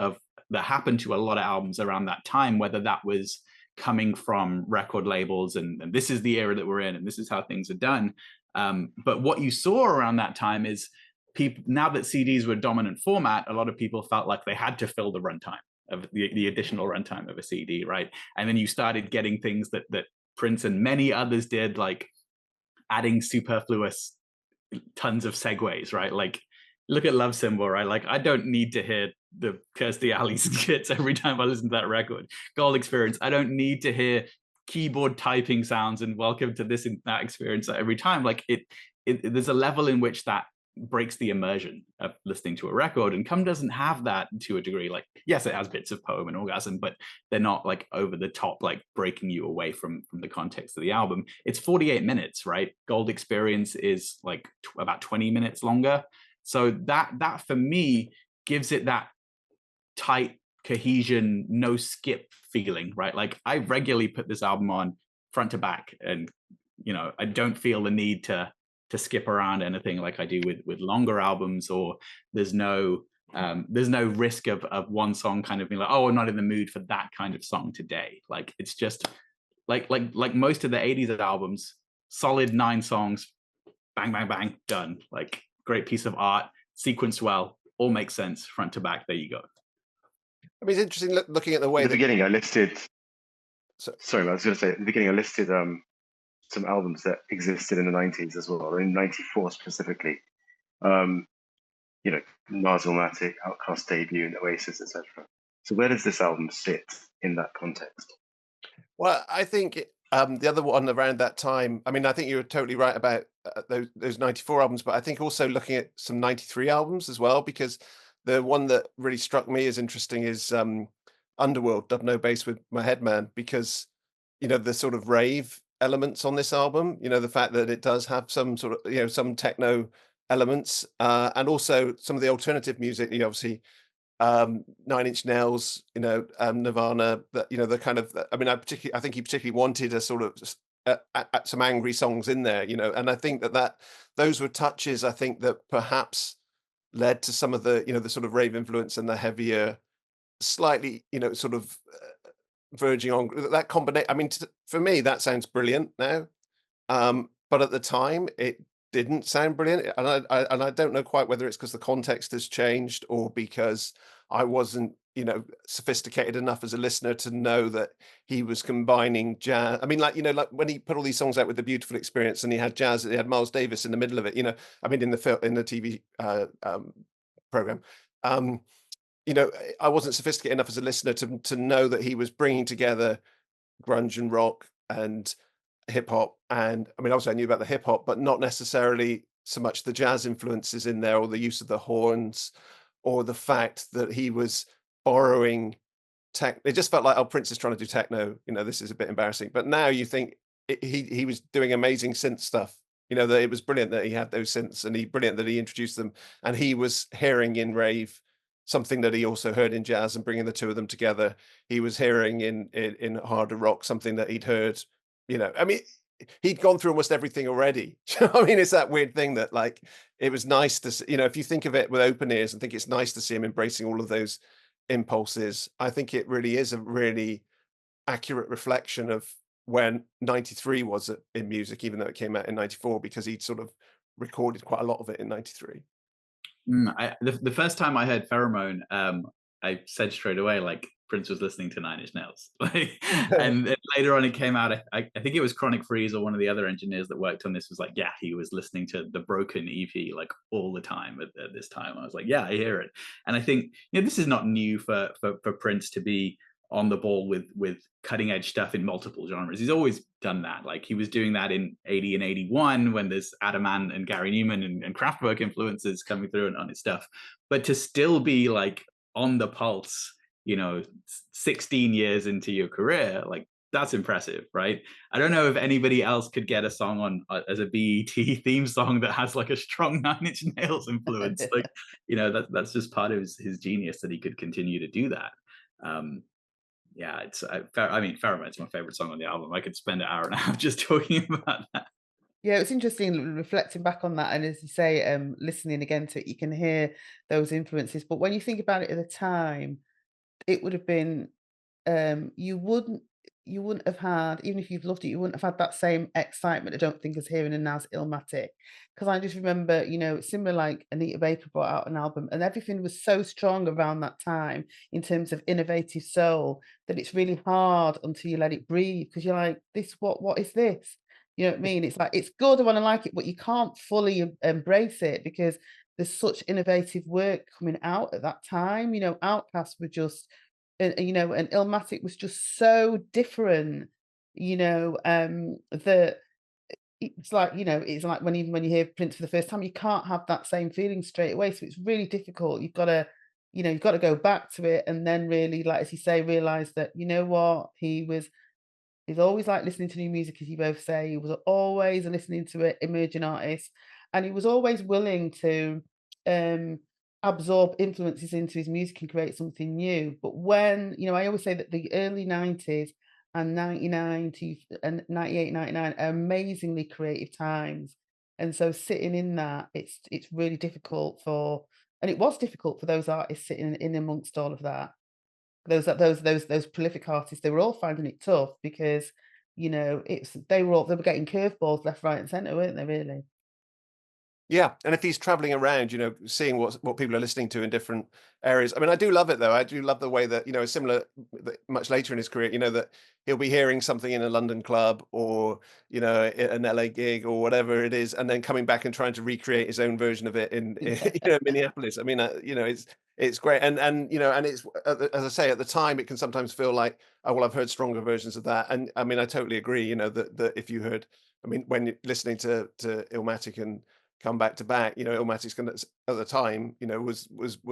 that happened to a lot of albums around that time, whether that was coming from record labels and this is the era that we're in and this is how things are done. But what you saw around that time is people, now that CDs were a dominant format, a lot of people felt like they had to fill the runtime of the additional runtime of a CD, right? And then you started getting things that Prince and many others did, like adding superfluous tons of segues, right? Like, look at Love Symbol, right? Like, I don't need to hear the Kirstie Alley skits every time I listen to that record. Gold Experience, I don't need to hear keyboard typing sounds and welcome to this and that experience every time. Like, there's a level in which that breaks the immersion of listening to a record, and Come doesn't have that to a degree. Like, yes, it has bits of Poem and Orgasm, but they're not like over the top, like breaking you away from the context of the album. It's 48 minutes, right? Gold Experience is like about 20 minutes longer. So that for me gives it that tight cohesion, no skip feeling, right? Like, I regularly put this album on front to back, and I don't feel the need to skip around anything like I do with longer albums, or there's no risk of one song kind of being like, oh, I'm not in the mood for that kind of song today. Like, it's just like most of the 80s albums, solid 9 songs, bang, bang, bang, done. Like, great piece of art, sequenced well, all makes sense, front to back, there you go. I mean, it's interesting looking at the way At the beginning, I listed. So- Sorry, I was going to say at the beginning, I listed some albums that existed in the 90s as well, or in 94 specifically. Marzilmatic, Outcast debut, and Oasis, etc. So where does this album sit in that context? Well, I think the other one around that time, I mean, I think you're totally right about those 94 albums, but I think also looking at some 93 albums as well, because the one that really struck me as interesting is Underworld, Dub No Bass with My Headman, because, the sort of rave elements on this album, the fact that it does have some sort of, some techno elements, and also some of the alternative music, obviously Nine Inch Nails, Nirvana, that, the kind of, I mean, I think he particularly wanted a sort of some angry songs in there, and I think that those were touches, I think, that perhaps led to some of the, the sort of rave influence and the heavier, slightly, sort of verging on that combination. I mean, for me, that sounds brilliant now. But at the time, it didn't sound brilliant, and I don't know quite whether it's because the context has changed or because I wasn't, sophisticated enough as a listener to know that he was combining jazz. I mean, like when he put all these songs out with The Beautiful Experience, and he had jazz, he had Miles Davis in the middle of it. I mean, in the TV program. I wasn't sophisticated enough as a listener to know that he was bringing together grunge and rock and hip hop, and I mean, obviously I knew about the hip hop, but not necessarily so much the jazz influences in there, or the use of the horns, or the fact that he was borrowing tech. It just felt like, oh, Prince is trying to do techno. This is a bit embarrassing. But now you think he was doing amazing synth stuff. That it was brilliant that he had those synths, and brilliant that he introduced them, and he was hearing in rave something that he also heard in jazz, and bringing the two of them together. He was hearing in harder rock something that he'd heard. I mean, he'd gone through almost everything already. I mean, it's that weird thing that, like, it was nice to see, if you think of it with open ears, and think it's nice to see him embracing all of those impulses. I think it really is a really accurate reflection of when 93 was in music, even though it came out in 94, because he'd sort of recorded quite a lot of it in 93. The first time I heard Pheromone, I said straight away, like, Prince was listening to Nine Inch Nails. And then later on it came out, I think it was Chronic Freeze, or one of the other engineers that worked on this was like, yeah, he was listening to the Broken EP like all the time at this time. I was like, yeah, I hear it. And I think, this is not new for Prince to be on the ball with cutting edge stuff in multiple genres. He's always done that. Like, he was doing that in 80 and 81 when there's Adam Ant and Gary Newman and Kraftwerk influences coming through on his stuff. But to still be like on the pulse, 16 years into your career, like, that's impressive, right? I don't know if anybody else could get a song on as a BET theme song that has like a strong Nine Inch Nails influence. Like, that's just part of his genius, that he could continue to do that. Yeah, I mean, Pheromone's my favorite song on the album. I could spend an hour and a half just talking about that. Yeah, it's interesting reflecting back on that, and as you say, listening again to it, you can hear those influences. But when you think about it at the time, it would have been you wouldn't have had, even if you've loved it, you wouldn't have had that same excitement, I don't think, as hearing a Nas Illmatic. Because I just remember, similar, like Anita Baker brought out an album, and everything was so strong around that time in terms of innovative soul, that it's really hard until you let it breathe, because you're like, what is this? You know what I mean? It's like, it's good, I want to like it, but you can't fully embrace it because there's such innovative work coming out at that time. Outkast were just, and Illmatic was just so different, that it's like, it's like when you hear Prince for the first time, you can't have that same feeling straight away. So it's really difficult. You've got to go back to it, and then really, like, as you say, realize that, what, he's always like listening to new music, as you both say. He was always listening to it, emerging artists, and he was always willing to absorb influences into his music and create something new. But when, I always say that the early 90s and 99 to and 98, 99 are amazingly creative times. And so sitting in that, it's really difficult and it was difficult for those artists sitting in amongst all of that. Those prolific artists, they were all finding it tough because, they were getting curveballs left, right, and centre, weren't they, really? Yeah, and if he's traveling around, seeing what people are listening to in different areas. I mean, I do love it, though. I do love the way that, similar, much later in his career, that he'll be hearing something in a London club, or, an LA gig, or whatever it is, and then coming back and trying to recreate his own version of it in Minneapolis. I mean, it's great. And it's, as I say, at the time, it can sometimes feel like, oh, well, I've heard stronger versions of that. And I mean, I totally agree, that if you heard, I mean, when you're listening to Illmatic and come back to back, Illmatic's gonna, at the time, was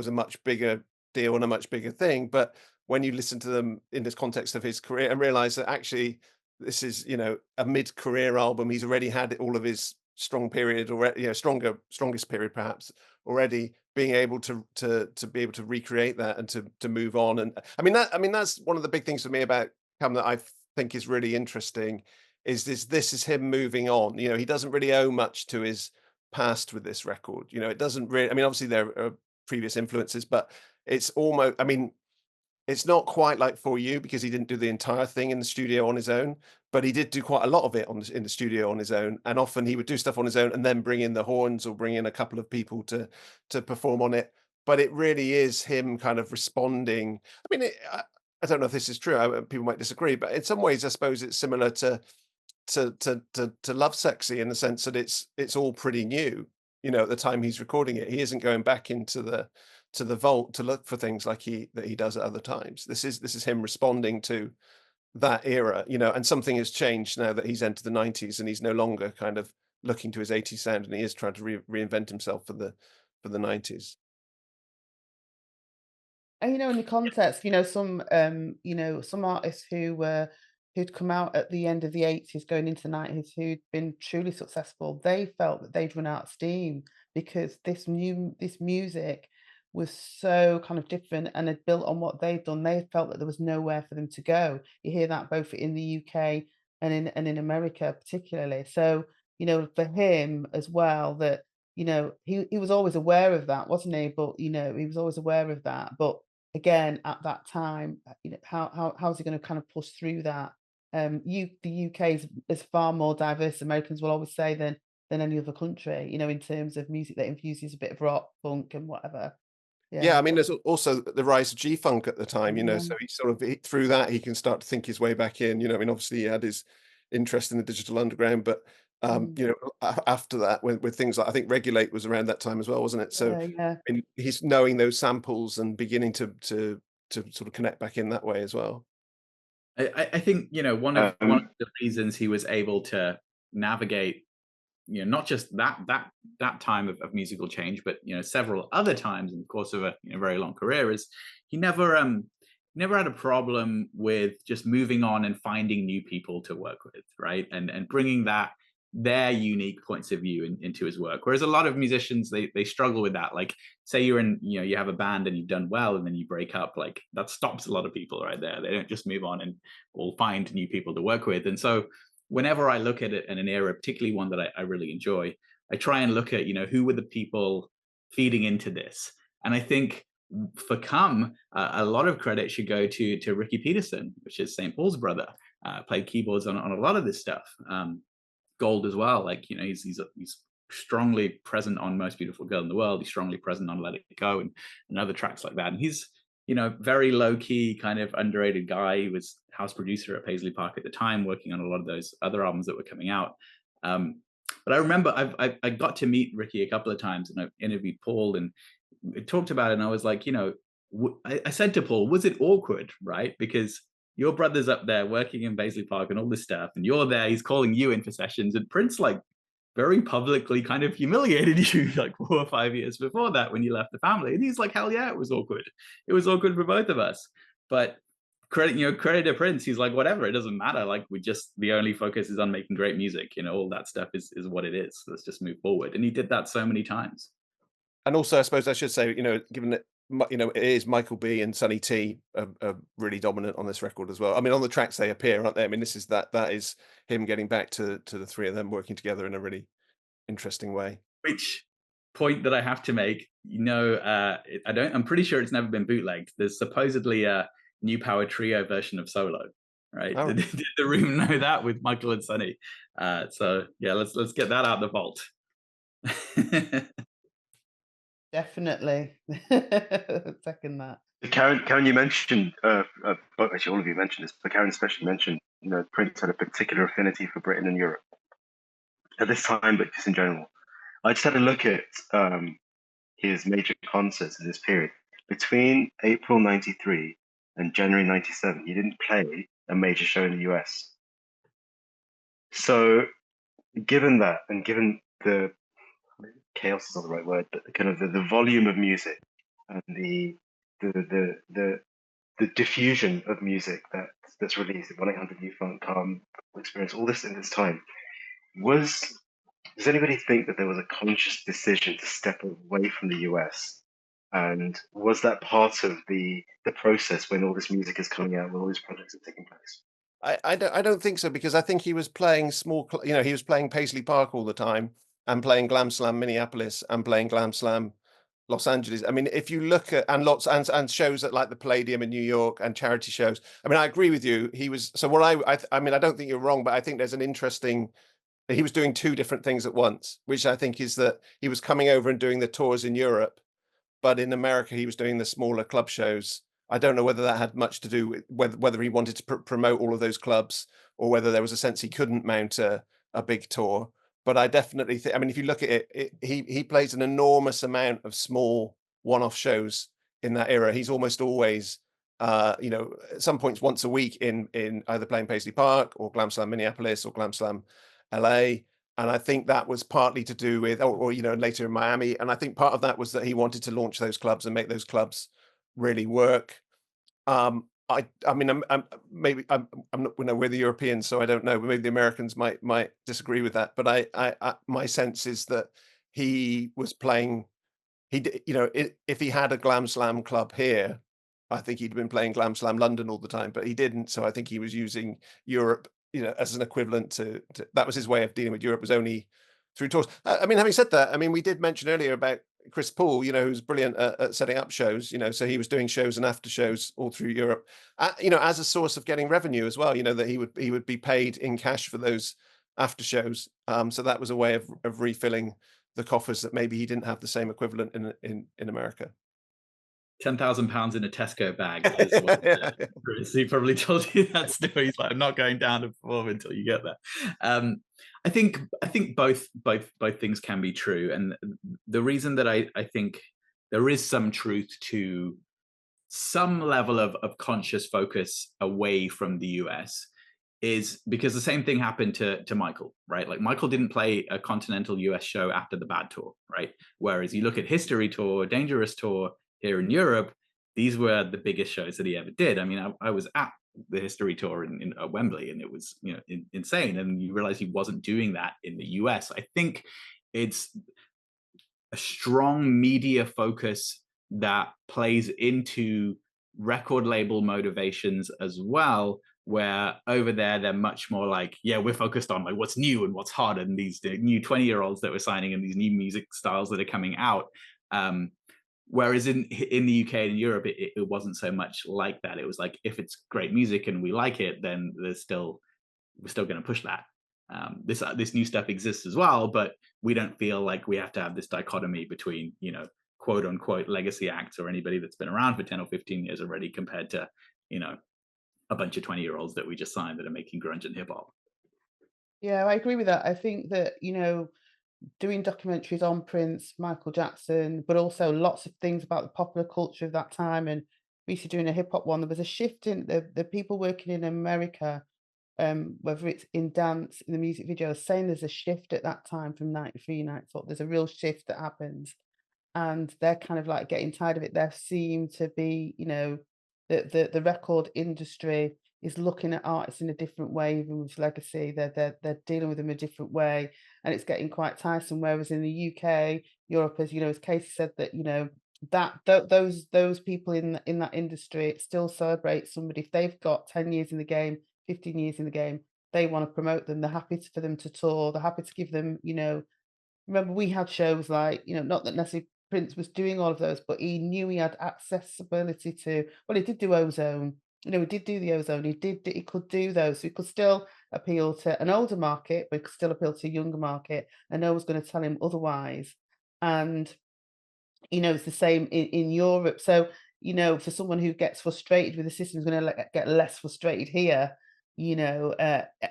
a much bigger deal and a much bigger thing. But when you listen to them in this context of his career and realize that actually this is, a mid-career album, he's already had all of his strong period already, strongest period perhaps already, being able to be able to recreate that and to move on. And I mean that's one of the big things for me about Cam that I think is really interesting, is this is him moving on. He doesn't really owe much to his past with this record. It doesn't really, I mean, obviously there are previous influences, but it's almost, I mean, it's not quite like For You, because he didn't do the entire thing in the studio on his own, but he did do quite a lot of it in the studio on his own. And often he would do stuff on his own and then bring in the horns or bring in a couple of people to perform on it. But it really is him kind of responding. I mean, I don't know if this is true. People might disagree, but in some ways, I suppose it's similar to Love Sexy, in the sense that it's all pretty new. At the time he's recording it, he isn't going back into the vault to look for things like he does at other times. This is him responding to that era, and something has changed now that he's entered the 90s, and he's no longer kind of looking to his 80s sound, and he is trying to reinvent himself for the 90s. And in the context, some artists who'd come out at the end of the 80s, going into the 90s, who'd been truly successful, they felt that they'd run out of steam, because this music was so kind of different and had built on what they'd done. They felt that there was nowhere for them to go. You hear that both in the UK and in America particularly. So, for him as well, that he was always aware of that, wasn't he? But he was always aware of that. But again, at that time, how's he going to kind of push through that? The UK is far more diverse, Americans will always say, than any other country, in terms of music that infuses a bit of rock, funk, and whatever. Yeah, I mean, there's also the rise of G-Funk at the time, so he sort of, through that, he can start to think his way back in. I mean, obviously he had his interest in the digital underground, but after that, with things like, I think Regulate was around that time as well, wasn't it? So yeah. I mean, he's knowing those samples and beginning to sort of connect back in that way as well. I think one of the reasons he was able to navigate, not just that time of musical change, but several other times in the course of a very long career, is he never had a problem with just moving on and finding new people to work with, right? And bringing their unique points of view into his work. Whereas a lot of musicians, they struggle with that. Like, say you're in, you have a band and you've done well and then you break up, like that stops a lot of people right there. They don't just move on and will find new people to work with. And so whenever I look at it in an era, particularly one that I really enjoy, I try and look at, who were the people feeding into this. And I think for Come, a lot of credit should go to Ricky Peterson, which is St. Paul's brother, played keyboards on a lot of this stuff. Gold as well, like he's strongly present on Most Beautiful Girl in the World. He's strongly present on Let It Go and other tracks like that. And he's very low key, kind of underrated guy. He was house producer at Paisley Park at the time, working on a lot of those other albums that were coming out. But I remember I got to meet Ricky a couple of times, and I interviewed Paul and we talked about it. And I was like, I said to Paul, was it awkward, right? Because your brother's up there working in Paisley Park and all this stuff, and you're there, he's calling you in for sessions, and Prince like very publicly kind of humiliated you like 4 or 5 years before that when you left the family. And he's like, hell yeah, it was awkward. It was awkward for both of us. But credit to Prince, he's like, whatever, it doesn't matter. Like, the only focus is on making great music. All that stuff is what it is. Let's just move forward. And he did that so many times. And also, I suppose I should say, given that it is Michael B and Sonny T are really dominant on this record as well. I mean, on the tracks they appear, aren't they? I mean, this is that is him getting back to the three of them working together in a really interesting way. Which point that I have to make, I'm pretty sure it's never been bootlegged. There's supposedly a New Power Trio version of Solo, right? Oh. Did the room know that with Michael and Sonny? So yeah, let's get that out of the vault. Definitely. Second that. Karen, you mentioned, actually all of you mentioned this, but Karen especially mentioned, Prince had a particular affinity for Britain and Europe at this time, but just in general. I just had a look at his major concerts in this period. Between April 93 and January 97, he didn't play a major show in the US. So given that, and given the chaos is not the right word, but kind of the volume of music and the diffusion of music that's released, 1-800 New Funk, Calm Experience, all this in this time, was does anybody think that there was a conscious decision to step away from the US? And was that part of the process when all this music is coming out, when all these projects are taking place? I don't think so, because I think he was playing he was playing Paisley Park all the time, and playing Glam Slam Minneapolis, and playing Glam Slam Los Angeles. I mean, if you look at, and lots and shows at like the Palladium in New York, and charity shows. I mean, I agree with you. He was, so what I mean, I don't think you're wrong, but I think there's an interesting, he was doing two different things at once, which I think is that he was coming over and doing the tours in Europe, but in America he was doing the smaller club shows. I don't know whether that had much to do with whether he wanted to promote all of those clubs, or whether there was a sense he couldn't mount a big tour. But I definitely think, I mean, if you look at it, he plays an enormous amount of small one-off shows in that era. He's almost always, you know, at some points once a week in either playing Paisley Park, or Glam Slam Minneapolis, or Glam Slam LA. And I think that was partly to do with, or you know, later in Miami. And I think part of that was that he wanted to launch those clubs and make those clubs really work. I mean, maybe I'm not, you know, we're the Europeans, so I don't know. Maybe the Americans might disagree with that. But I my sense is that he was playing. You know, if he had a Glam Slam club here, I think he'd been playing Glam Slam London all the time, but he didn't. So I think he was using Europe, you know, as an equivalent to that was his way of dealing with Europe, was only through tours. I mean, having said that, I mean, we did mention earlier about Chris Poole, you know, who's brilliant at setting up shows, you know, so he was doing shows and after shows all through Europe, you know, as a source of getting revenue as well, you know, that he would be paid in cash for those after shows. So that was a way of refilling the coffers that maybe he didn't have the same equivalent in America. £10,000 in a Tesco bag is what he probably told you that story. He's like, I'm not going down to perform until you get there. I think both things can be true, and the reason that I think there is some truth to some level of conscious focus away from the US is because the same thing happened to Michael, right? Like, Michael didn't play a continental US show after the Bad Tour, right? Whereas you look at History Tour, Dangerous Tour here in Europe, these were the biggest shows that he ever did. I mean, I was at the History Tour in Wembley, and it was, you know, insane. And you realize he wasn't doing that in the US. I think it's a strong media focus that plays into record label motivations as well, where over there they're much more like, yeah, we're focused on like what's new and what's hot, and these new 20-year-olds that we're signing, and these new music styles that are coming out. Whereas in the UK and Europe, it wasn't so much like that. It was like, if it's great music and we like it, then we're still going to push that. This new stuff exists as well, but we don't feel like we have to have this dichotomy between, you know, quote unquote legacy acts or anybody that's been around for 10 or 15 years already, compared to, you know, a bunch of 20-year-olds that we just signed that are making grunge and hip hop. Yeah, I agree with that. I think that, you know, doing documentaries on Prince, Michael Jackson, but also lots of things about the popular culture of that time, and recently doing a hip hop one, there was a shift in the people working in America, whether it's in dance, in the music videos, saying there's a shift at that time from 93, 94. There's a real shift that happens, and they're kind of like getting tired of it. There seem to be, you know, the record industry is looking at artists in a different way, even with legacy. They're dealing with them a different way, and it's getting quite tiresome. Whereas in the UK, Europe, as you know, as Casey said, that, you know, that those people in that industry still celebrate somebody if they've got 10 years in the game, 15 years in the game. They want to promote them. They're happy for them to tour. They're happy to give them, you know. Remember, we had shows like, you know, not that necessarily Prince was doing all of those, but he knew he had accessibility to, well, he did do Ozone. You know, he did do the Ozone. He could do those. So he could still appeal to an older market, but he could still appeal to a younger market. And no one's going to tell him otherwise. And, you know, it's the same in Europe. So, you know, for someone who gets frustrated with the system, is going to get less frustrated here, you know,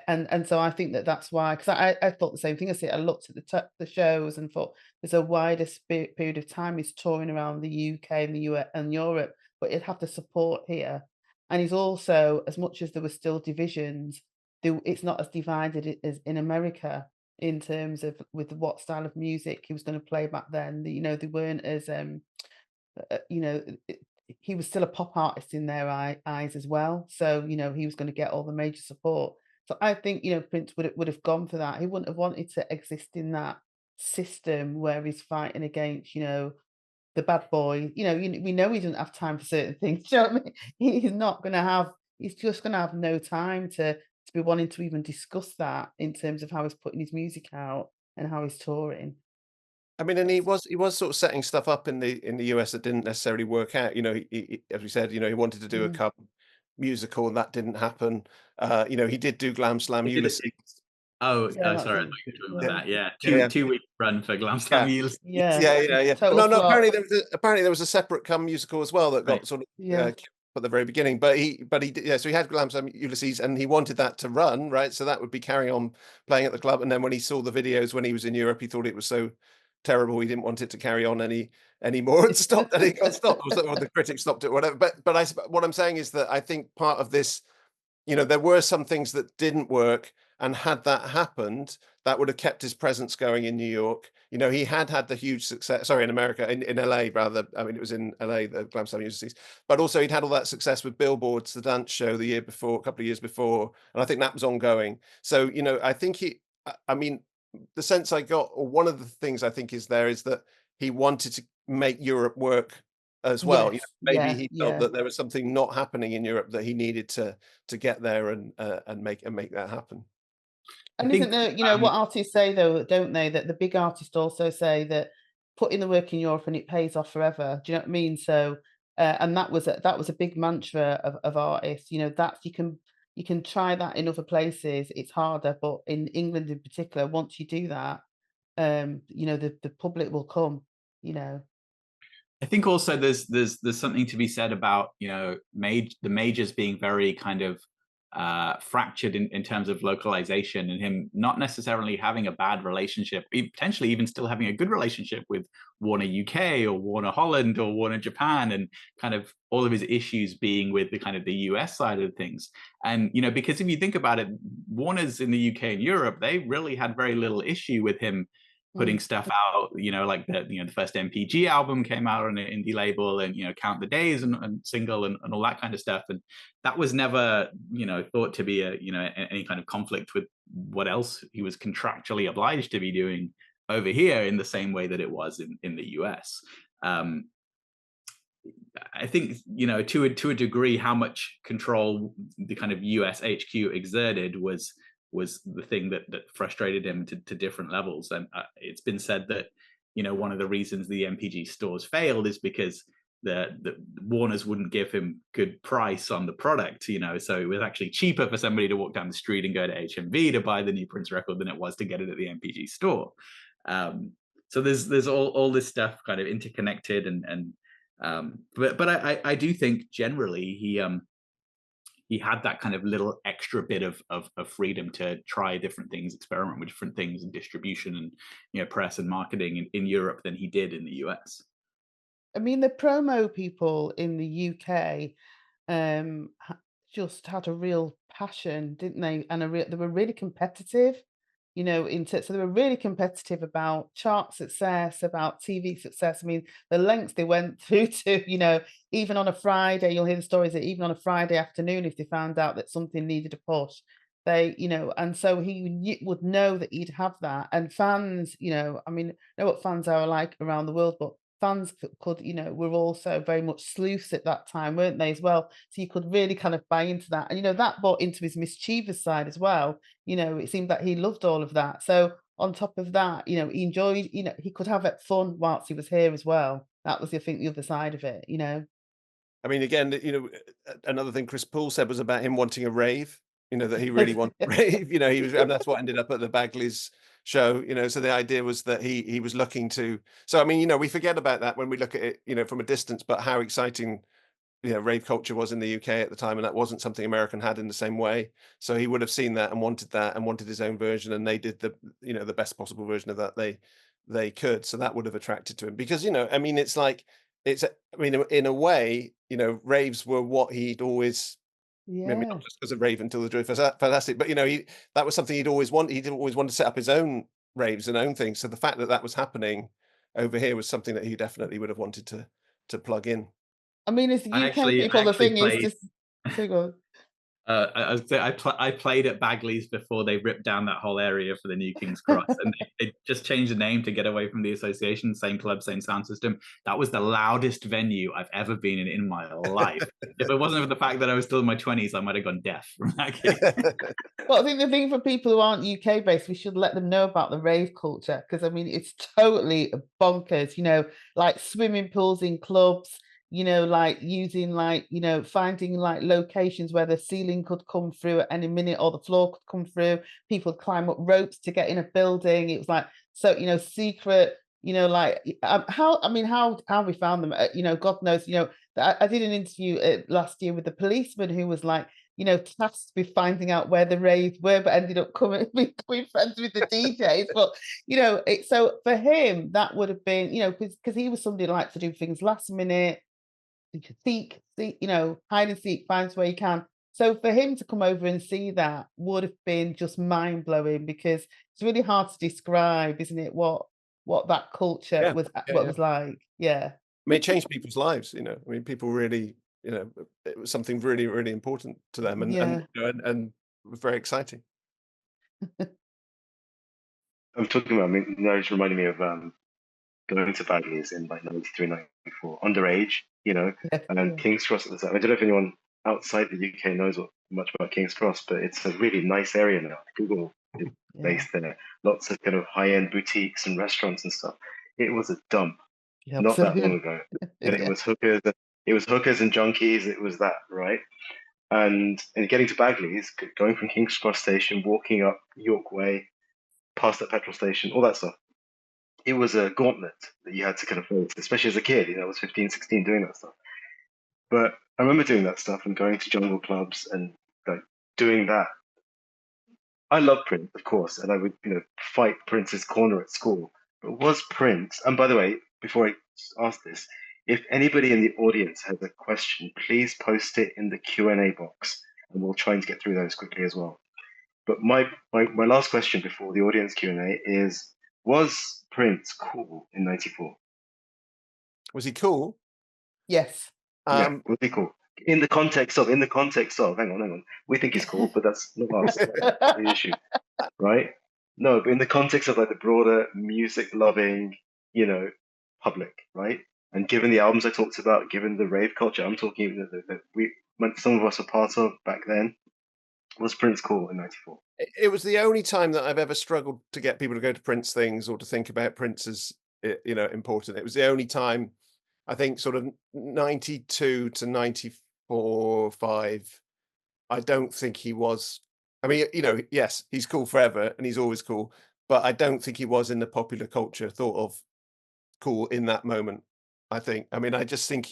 and so I think that's why, because I thought the same thing. I looked at the shows and thought there's a wider period of time he's touring around the UK and the US and Europe, but he'd have the support here. And he's also, as much as there were still divisions, it's not as divided as in America in terms of with what style of music he was going to play back then. You know, they weren't as you know, he was still a pop artist in their eyes as well. So, you know, he was going to get all the major support. So I think, Prince would have gone for that. He wouldn't have wanted to exist in that system where he's fighting against, the bad boy. We know he doesn't have time for certain things. Do you know what I mean? He's not going to have. He's just going to have no time to be wanting to even discuss that in terms of how he's putting his music out and how he's touring. I mean, and he was sort of setting stuff up in the US that didn't necessarily work out. As we said, he wanted to do a cover musical, and that didn't happen. He did do Glam Slam He did it. Ulysses. Oh, Yeah, that's sorry, I it. thought you were talking about Yeah. that. Yeah, Yeah. 2 week run for Glam Slam Ulysses. Yeah. But Total no, flop. apparently there was a separate come musical as well that got Right. sort of Yeah. at the very beginning. But he did, yeah. So he had Glam Slam Ulysses, and he wanted that to run, right? So that would be carrying on playing at the club. And then when he saw the videos when he was in Europe, he thought it was so terrible he didn't want it to carry on anymore, and stopped. And it got stopped, or the critics stopped it, or whatever. But what I'm saying is that I think part of this, there were some things that didn't work, and had that happened, that would have kept his presence going in New York. He had the huge success, sorry, in America, in LA rather. I mean, it was in LA, the Glam Slam Ulysses, but also he'd had all that success with Billboard's The Dance Show the year before, a couple of years before, and I think that was ongoing. So, I think I mean, the sense I got, or one of the things I think is that he wanted to make Europe work as well. Yes, Maybe he felt yeah. that there was something not happening in Europe that he needed to get there and make that happen. And isn't there, what artists say though, don't they, that the big artists also say that putting the work in Europe and it pays off forever. Do you know what I mean? So, and that was a big mantra of artists. That you can try that in other places. It's harder, but in England in particular, once you do that, the public will come. I think also there's something to be said about the majors being very kind of fractured in terms of localization, and him not necessarily having a bad relationship, potentially even still having a good relationship with Warner UK or Warner Holland or Warner Japan, and kind of all of his issues being with the kind of the US side of things. And because if you think about it, Warner's in the UK and Europe, they really had very little issue with him putting stuff out, like the first MPG album came out on an indie label, and Count the Days and single and all that kind of stuff, and that was never thought to be any kind of conflict with what else he was contractually obliged to be doing over here, in the same way that it was in the US. I think to a degree, how much control the kind of US HQ exerted was the thing that frustrated him to different levels. And it's been said that one of the reasons the MPG stores failed is because the Warners wouldn't give him good price on the product, so it was actually cheaper for somebody to walk down the street and go to HMV to buy the new Prince record than it was to get it at the MPG store. So there's all this stuff kind of interconnected, but I do think generally he had that kind of little extra bit of freedom to try different things, experiment with different things in distribution and press and marketing in Europe than he did in the US. I mean, the promo people in the UK just had a real passion, didn't they? And they were really competitive, so they were really competitive about chart success, about TV success. I mean, the lengths they went through to, even on a Friday, you'll hear the stories that even on a Friday afternoon, if they found out that something needed a push, they, and so he would know that he'd have that. And fans, I mean, I know what fans are like around the world, but fans could, were also very much sleuths at that time, weren't they, as well? So you could really kind of buy into that. And, that bought into his mischievous side as well. It seemed that he loved all of that. So on top of that, he enjoyed, he could have it fun whilst he was here as well. That was, I think, the other side of it, I mean, again, another thing Chris Poole said was about him wanting a rave, that he really wanted a rave, he was, and that's what ended up at the Bagleys show, so the idea was that he was looking to, so I mean, we forget about that when we look at it, from a distance, but how exciting rave culture was in the UK at the time, and that wasn't something American had in the same way. So he would have seen that and wanted his own version, and they did the best possible version of that they could. So that would have attracted to him, because I mean, in a way, raves were what he'd always, maybe not just because of Rave Until the Joy Fantastic, but that was something he'd always wanted. He'd always wanted to set up his own raves and own things. So the fact that was happening over here was something that he definitely would have wanted to plug in. I mean, as UK people, the thing is just so good. I played at Bagley's before they ripped down that whole area for the new King's Cross, and they just changed the name to get away from the association. Same club, same sound system. That was the loudest venue I've ever been in my life. If it wasn't for the fact that I was still in my 20s, I might have gone deaf from that gig. Well, I think the thing for people who aren't UK based, we should let them know about the rave culture, because I mean it's totally bonkers. Like swimming pools in clubs. Like using finding like locations where the ceiling could come through at any minute or the floor could come through. People climb up ropes to get in a building. It was like, so, secret, like how we found them, God knows, I did an interview last year with the policeman who was like, tasked with finding out where the raves were, but ended up becoming friends with the DJs. But, so for him, that would have been, because he was somebody who liked to do things last minute, seek, hide and seek, finds where you can. So for him to come over and see that would have been just mind blowing, because it's really hard to describe, isn't it? What that culture was like. Yeah. I mean, it changed people's lives. I mean, people really, it was something really, really important to them, and very exciting. I'm talking about. I mean, it's reminding me of going to Bagley's in like 93, 94, underage, and King's Cross at the time. I don't know if anyone outside the UK knows much about King's Cross, but it's a really nice area now. Google is based there. Lots of kind of high-end boutiques and restaurants and stuff. It was a dump not that long ago. And it was hookers. It was hookers and junkies. It was that, right? And getting to Bagley's, going from King's Cross Station, walking up York Way, past that petrol station, all that stuff. It was a gauntlet that you had to kind of face, especially as a kid. I was 15, 16 doing that stuff. But I remember doing that stuff and going to jungle clubs and like doing that. I love Prince, of course, and I would, fight Prince's corner at school. But was Prince, and by the way, before I ask this, if anybody in the audience has a question, please post it in the Q&A box, and we'll try and get through those quickly as well. But my last question before the audience Q&A is, was Prince cool in 94? Was he cool? Yes. Yeah, was he cool? In the context of, hang on. We think he's cool, but that's not us. That's the issue, right? No, but in the context of like the broader music loving, public, right? And given the albums I talked about, given the rave culture I'm talking that some of us are part of back then, was Prince cool in 94? It was the only time that I've ever struggled to get people to go to Prince things or to think about Prince as, important. It was the only time, I think, sort of 92 to 94, 5. I don't think he was. I mean, yes, he's cool forever and he's always cool, but I don't think he was in the popular culture thought of cool in that moment. I think. I mean, I just think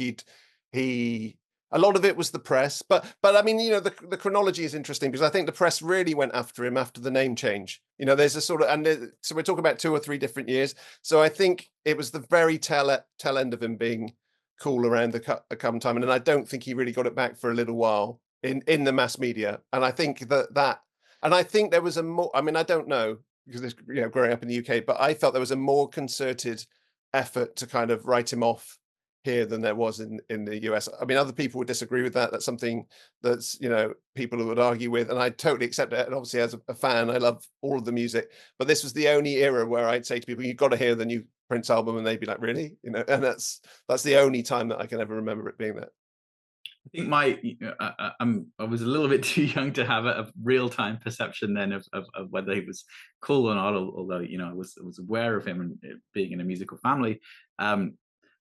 a lot of it was the press, but I mean, the chronology is interesting because I think the press really went after him after the name change. There's a sort of, so we're talking about 2 or 3 different years. So I think it was the very tail end of him being cool around the come time, and I don't think he really got it back for a little while in the mass media. And I think and I think there was a more. I mean, I don't know because growing up in the UK, but I felt there was a more concerted effort to kind of write him off here than there was in the US. I mean, other people would disagree with that. That's something that's, people who would argue with, and I totally accept it. And obviously as a fan, I love all of the music, but this was the only era where I'd say to people, you've got to hear the new Prince album, and they'd be like, really? And that's the only time that I can ever remember it being that. I think I was a little bit too young to have a real-time perception then of whether he was cool or not, although, I was aware of him and being in a musical family.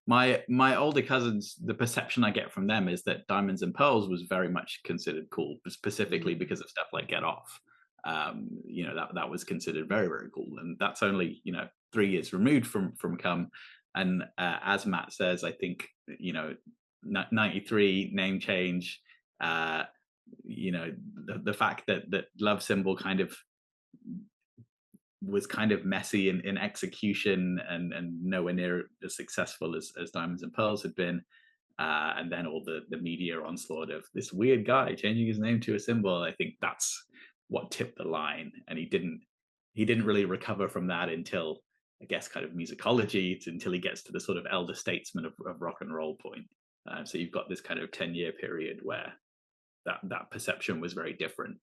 My older cousins, the perception I get from them is that Diamonds and Pearls was very much considered cool, specifically because of stuff like Get Off. That was considered very, very cool. And that's only, 3 years removed from Come. And as Matt says, I think, 93 name change, the fact that Love Symbol kind of was kind of messy in execution and nowhere near as successful as Diamonds and Pearls had been, and then all the media onslaught of this weird guy changing his name to a symbol. I think that's what tipped the line, and he didn't really recover from that until, I guess, kind of musicology, until he gets to the sort of elder statesman of rock and roll point. So you've got this kind of 10-year period where that perception was very different.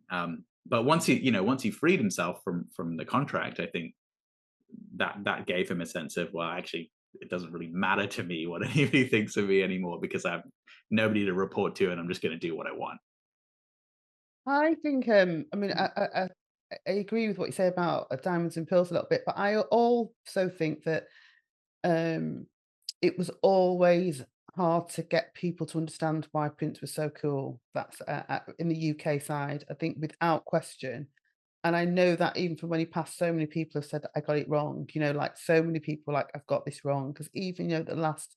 But once he freed himself from the contract, I think that gave him a sense of, well, actually, it doesn't really matter to me what anybody thinks of me anymore, because I have nobody to report to, and I'm just going to do what I want. I think, I mean, I agree with what you say about Diamonds and Pearls a little bit, but I also think that it was always hard to get people to understand why Prince was so cool. That's in the UK side, I think, without question. And I know that even from when he passed, so many people have said, I got it wrong. Like so many people, like, I've got this wrong. Because even, the last,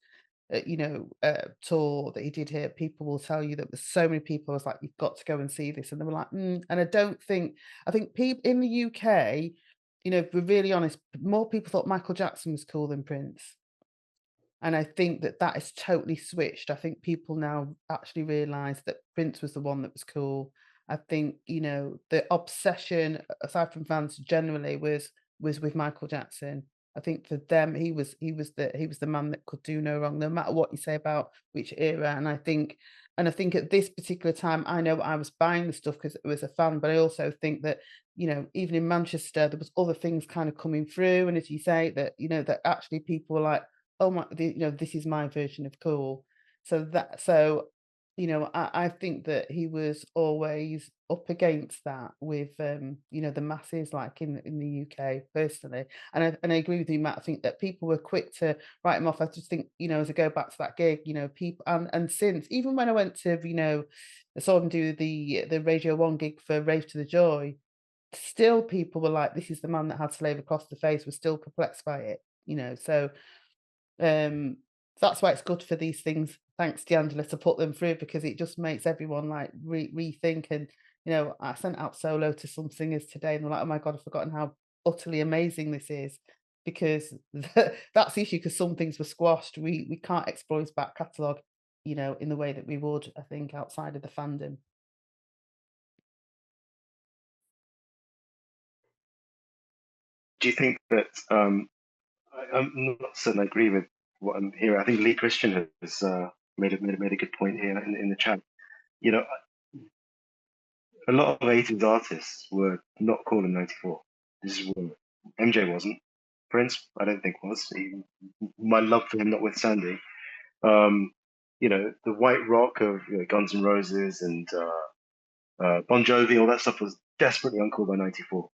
tour that he did here, people will tell you that there's so many people was like, you've got to go and see this. And they were like, And I think people in the UK, if we're really honest, more people thought Michael Jackson was cool than Prince. And I think that is totally switched. I think people now actually realise that Prince was the one that was cool. I think, the obsession, aside from fans generally, was with Michael Jackson. I think for them, he was the man that could do no wrong, no matter what you say about which era. And I think at this particular time, I know I was buying the stuff because I was a fan, but I also think that, even in Manchester, there was other things kind of coming through. And as you say, that, that actually people were like, oh my, this is my version of cool. I think that he was always up against that with the masses, like in the UK personally. And I agree with you, Matt. I think that people were quick to write him off. I just think, as I go back to that gig, people and since, even when I went to, I saw him do the Radio 1 gig for Rave to the Joy, still people were like, this is the man that had Slave Across the Face, was still perplexed by it, so that's why it's good for these things, thanks D'Angelo, to put them through, because it just makes everyone like rethink. And I sent out Solo to some singers today and they're like, oh my god, I've forgotten how utterly amazing this is, because that's the issue, because some things were squashed. We can't explore his back catalogue in the way that we would, I think, outside of the fandom. Do you think that I'm not certain I agree with what I'm hearing. I think Lee Christian has made a good point here in the chat. A lot of 80s artists were not cool in '94. This is what MJ wasn't. Prince, I don't think was. My love for him notwithstanding. The white rock of Guns N' Roses and Bon Jovi, all that stuff was desperately uncool by '94.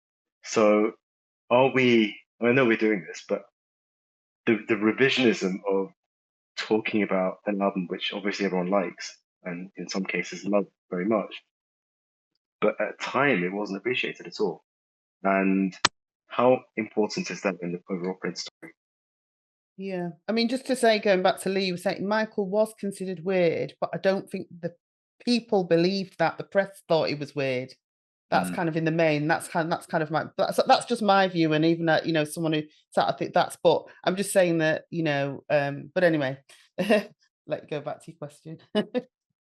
So are we? I know we're doing this, but the revisionism of talking about an album which obviously everyone likes and in some cases love very much, but at the time it wasn't appreciated at all. And how important is that in the overall Prince story? Yeah, I mean, just to say, going back to Lee, you were saying Michael was considered weird, but I don't think the people believed that. The press thought he was weird. That's kind of in the main. That's kind of my. That's just my view, and even someone who sat, I think that's. But I'm just saying that But anyway, let go back to your question.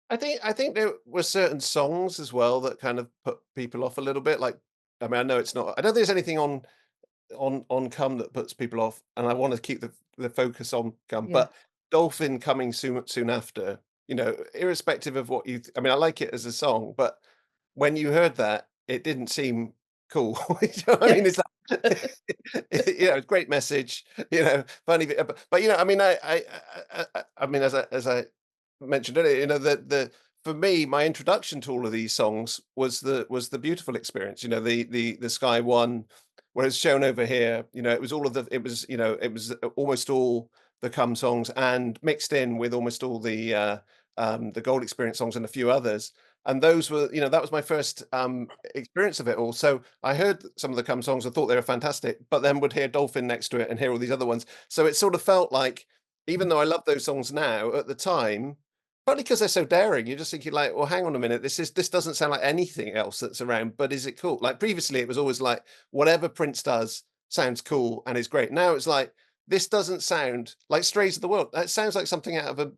I think there were certain songs as well that kind of put people off a little bit. Like, I mean, I know it's not. I don't think there's anything on Come that puts people off, and I want to keep the focus on Come. Yeah. But Dolphin coming soon after, irrespective of what you. I mean, I like it as a song, but when you heard that, it didn't seem cool. You know what I mean? It's like, it's great message, funny, but I mean, I mean, as I mentioned earlier, the for me, my introduction to all of these songs was the beautiful experience. The Sky One, where it's shown over here. It was it was almost all the Come songs and mixed in with almost all the Gold Experience songs and a few others. And those were, that was my first experience of it all. So I heard some of the Come songs, I thought they were fantastic, but then would hear Dolphin next to it and hear all these other ones. So it sort of felt like, even though I love those songs now, at the time, partly because they're so daring, you're just thinking like, well, hang on a minute, this doesn't sound like anything else that's around, but is it cool? Like previously, it was always like, whatever Prince does sounds cool and is great. Now it's like, this doesn't sound like Strays of the World. That sounds like something out of a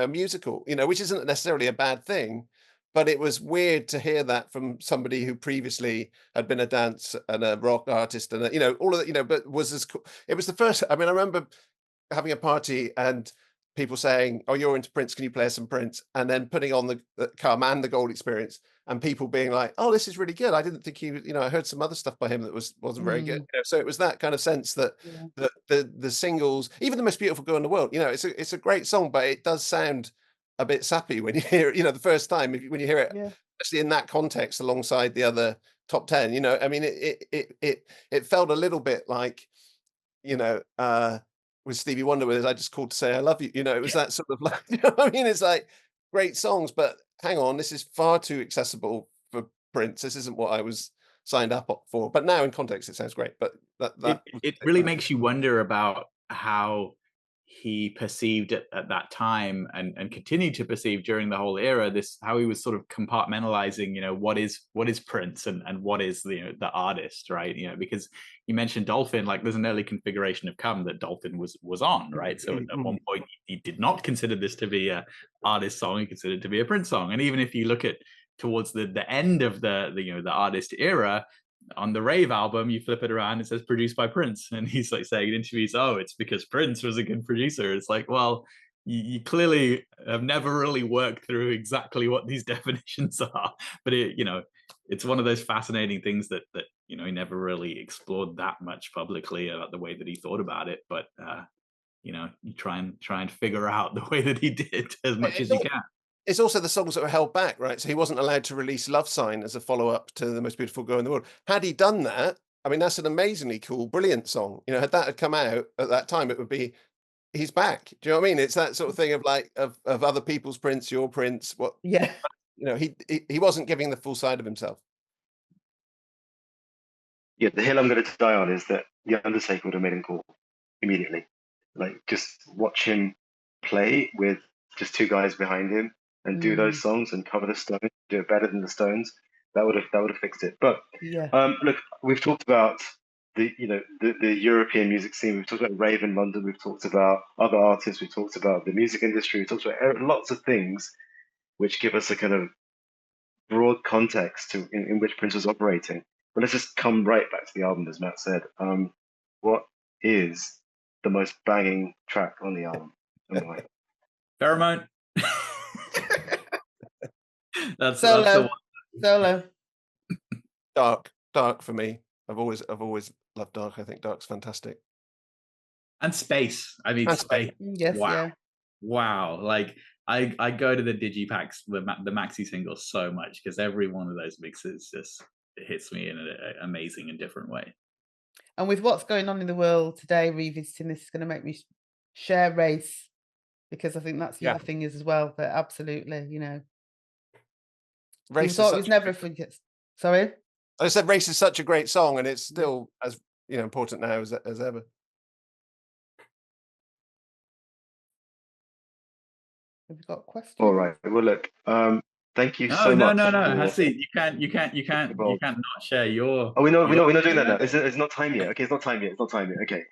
musical, which isn't necessarily a bad thing. But it was weird to hear that from somebody who previously had been a dance and a rock artist and all of that, but was as cool. It was the first. I mean, I remember having a party and people saying, "Oh, you're into Prince, can you play us some Prince?" And then putting on the Come and the Gold Experience, and people being like, "Oh, this is really good. I didn't think I heard some other stuff by him that wasn't very good." So it was that kind of sense that the singles, even The Most Beautiful Girl in the World, it's a great song, but it does sound a bit sappy when you hear it, the first time when you hear it, especially in that context alongside the other top 10. I mean, it felt a little bit like, with Stevie Wonder with I Just Called to Say I Love You. It was that sort of like, what I mean? It's like great songs, but hang on, this is far too accessible for Prince. This isn't what I was signed up for. But now in context, it sounds great. But it really makes you wonder about how he perceived it at that time and continued to perceive during the whole era, how he was sort of compartmentalizing, what is Prince and what is the artist, right? Because you mentioned Dolphin, like there's an early configuration of Come that Dolphin was on, right? So at one point he did not consider this to be a artist song, he considered it to be a Prince song. And even if you look at towards the end of the artist era, on the Rave album, you flip it around, it says produced by Prince, and he's like saying in interviews, "Oh, it's because Prince was a good producer." It's like, well, you clearly have never really worked through exactly what these definitions are, but it's one of those fascinating things that he never really explored that much publicly about the way that he thought about it. But you try and figure out the way that he did as much as you can. It's also the songs that were held back, right? So he wasn't allowed to release Love Sign as a follow-up to The Most Beautiful Girl in the World. Had he done that, I mean, that's an amazingly cool, brilliant song. Had that come out at that time, it would be, he's back. Do you know what I mean? It's that sort of thing of like, of other people's Prince, your Prince. What? Yeah. He wasn't giving the full side of himself. Yeah, the hill I'm going to die on is that the Undertaker would have made him cool immediately. Like, just watch him play with just two guys behind him and do those songs and cover the Stones, do it better than the Stones. That would have fixed it. But look, we've talked about the European music scene. We've talked about rave in London. We've talked about other artists. We've talked about the music industry. We've talked about lots of things which give us a kind of broad context in which Prince was operating. But let's just come right back to the album, as Matt said. What is the most banging track on the album? And why? Pheromone. that's Solo. the one. Solo. Dark for me. I've always loved Dark. I think Dark's fantastic. And Space. I mean, Space. Yes, wow. Like I go to the digipacks, the maxi singles so much because every one of those mixes just hits me in an amazing and different way. And with what's going on in the world today, revisiting this is going to make me share Race, because I think that's the other thing as well. But absolutely, Race is never forget. Sorry, I said Race is such a great song, and it's still as important now as ever. Have you got questions? All right. Well, look. Thank you so much. No. Hasit, you can't not share your. Oh, we're not doing that now. It's not time yet. Okay, it's not time yet. Okay.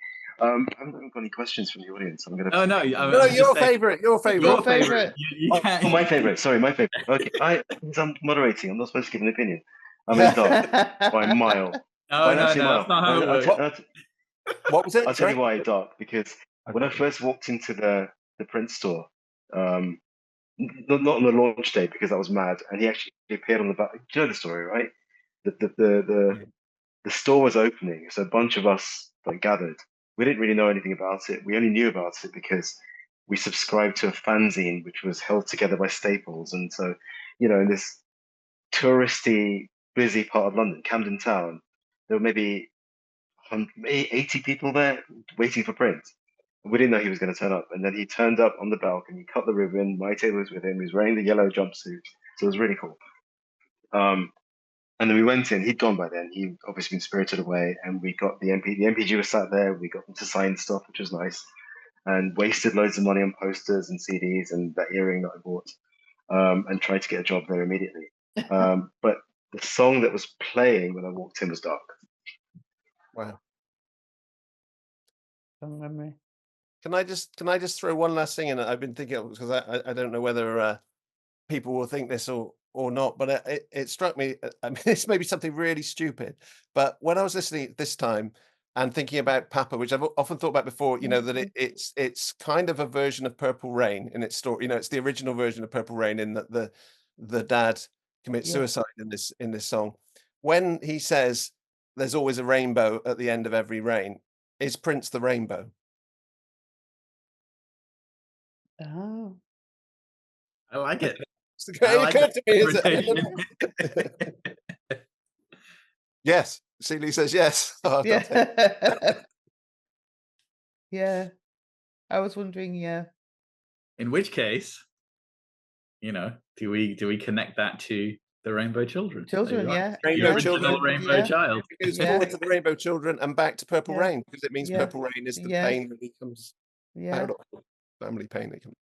I haven't got any questions from the audience. I'm gonna. No, your favorite. Your favorite. You can't. My favorite. Sorry, my favorite. Okay, I'm moderating. I'm not supposed to give an opinion. I'm in Dark by a mile. No, that's not how it works. What was it? I'll tell you why Dark, because when I first walked into the Prince store, not on the launch day because that was mad, and he actually appeared on the back. Do you know the story, right? The store was opening, so a bunch of us gathered. We didn't really know anything about it. We only knew about it because we subscribed to a fanzine which was held together by Staples, and so in this touristy, busy part of London, Camden Town, there were maybe 80 people there waiting for Prince. We didn't know he was going to turn up, and then he turned up on the balcony, cut the ribbon. My tailor was with him. He was wearing the yellow jumpsuit, so it was really cool. And then we went in. He'd gone by then. He'd obviously been spirited away, and we got the MPG was sat there. We got them to sign stuff, which was nice, and wasted loads of money on posters and CDs and that earring that I bought, and tried to get a job there immediately. But the song that was playing when I walked in was Dark. Wow. Strong memory. Can I just throw one last thing in? I've been thinking, because I don't know whether people will think this or not, but it struck me. I mean, this may be something really stupid, but when I was listening this time, and thinking about Papa, which I've often thought about before, you know, that it's kind of a version of Purple Rain in its story. You know, it's the original version of Purple Rain in that the dad commits suicide in this song. When he says there's always a rainbow at the end of every rain, is Prince the rainbow? Oh. I like it. It like occurred to me, interpretation. Yes, Seeley says yes. Oh, Yeah. Yeah. I was wondering, yeah. In which case, you know, do we connect that to the Rainbow Children? Children, There you yeah. are. The Rainbow original Children, Rainbow Child. It goes Yeah. forward to the Rainbow Children and back to Purple Yeah. Rain, because it means Yeah. Purple Rain is the Yeah. pain that he comes Yeah. out of, family pain that he comes.